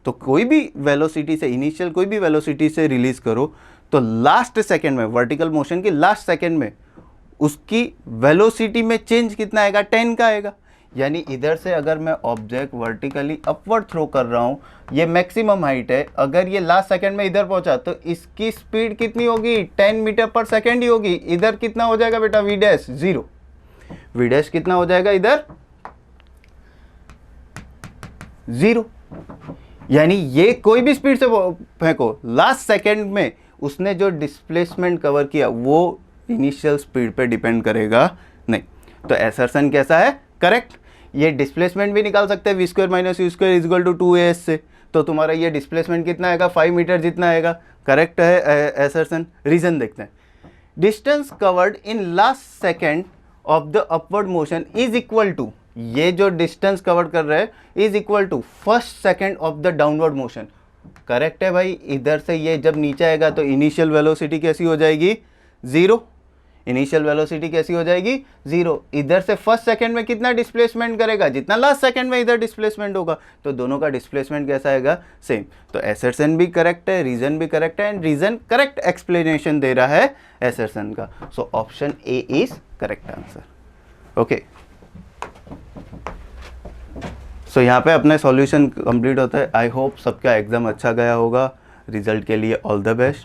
तो कोई भी वेलोसिटी से, इनिशियल कोई भी वेलोसिटी से रिलीज करो तो लास्ट सेकेंड में, वर्टिकल मोशन की लास्ट सेकेंड में उसकी वेलोसिटी में चेंज कितना आएगा, 10 का आएगा। यानी इधर से अगर मैं ऑब्जेक्ट वर्टिकली अपवर्ड थ्रो कर रहा हूँ, ये मैक्सिमम हाइट है, अगर ये लास्ट सेकेंड में इधर पहुंचा तो इसकी स्पीड कितनी होगी, 10 मीटर पर सेकेंड ही होगी। इधर कितना हो जाएगा बेटा, वी डैश 0, वी डैश कितना हो जाएगा इधर 0। यानी ये कोई भी स्पीड से फेंको, लास्ट सेकेंड में उसने जो डिस्प्लेसमेंट कवर किया वो इनिशियल स्पीड पे डिपेंड करेगा नहीं। तो एसर्शन कैसा है, करेक्ट। ये डिस्प्लेसमेंट भी निकाल सकते हैं, v square minus u square is equal to 2as से, तो तुम्हारा ये डिस्प्लेसमेंट कितना आएगा, 5 मीटर जितना आएगा, करेक्ट है एसर्शन। रीजन देखते हैं, distance covered in last second of the upward motion is equal to, ये जो डिस्टेंस कवर कर रहे हैं is equal to first second of the downward motion. Correct है भाई, इधर से ये जब नीचे आएगा तो इनिशियल वेलोसिटी कैसी हो जाएगी, 0। इनिशियल वेलोसिटी कैसी हो जाएगी, 0। इधर से फर्स्ट सेकंड में कितना डिस्प्लेसमेंट करेगा, जितना लास्ट सेकंड में इधर डिस्प्लेसमेंट होगा, तो दोनों का डिस्प्लेसमेंट कैसा आएगा, सेम। तो एसर्शन भी करेक्ट है, रीजन भी करेक्ट है, एंड रीजन करेक्ट एक्सप्लेनेशन दे रहा है एसर्शन का। So option A is correct answer. Okay, so यहाँ पे अपना सॉल्यूशन कंप्लीट होता है। आई होप सबका एग्जाम अच्छा गया होगा। रिजल्ट के लिए ऑल द बेस्ट।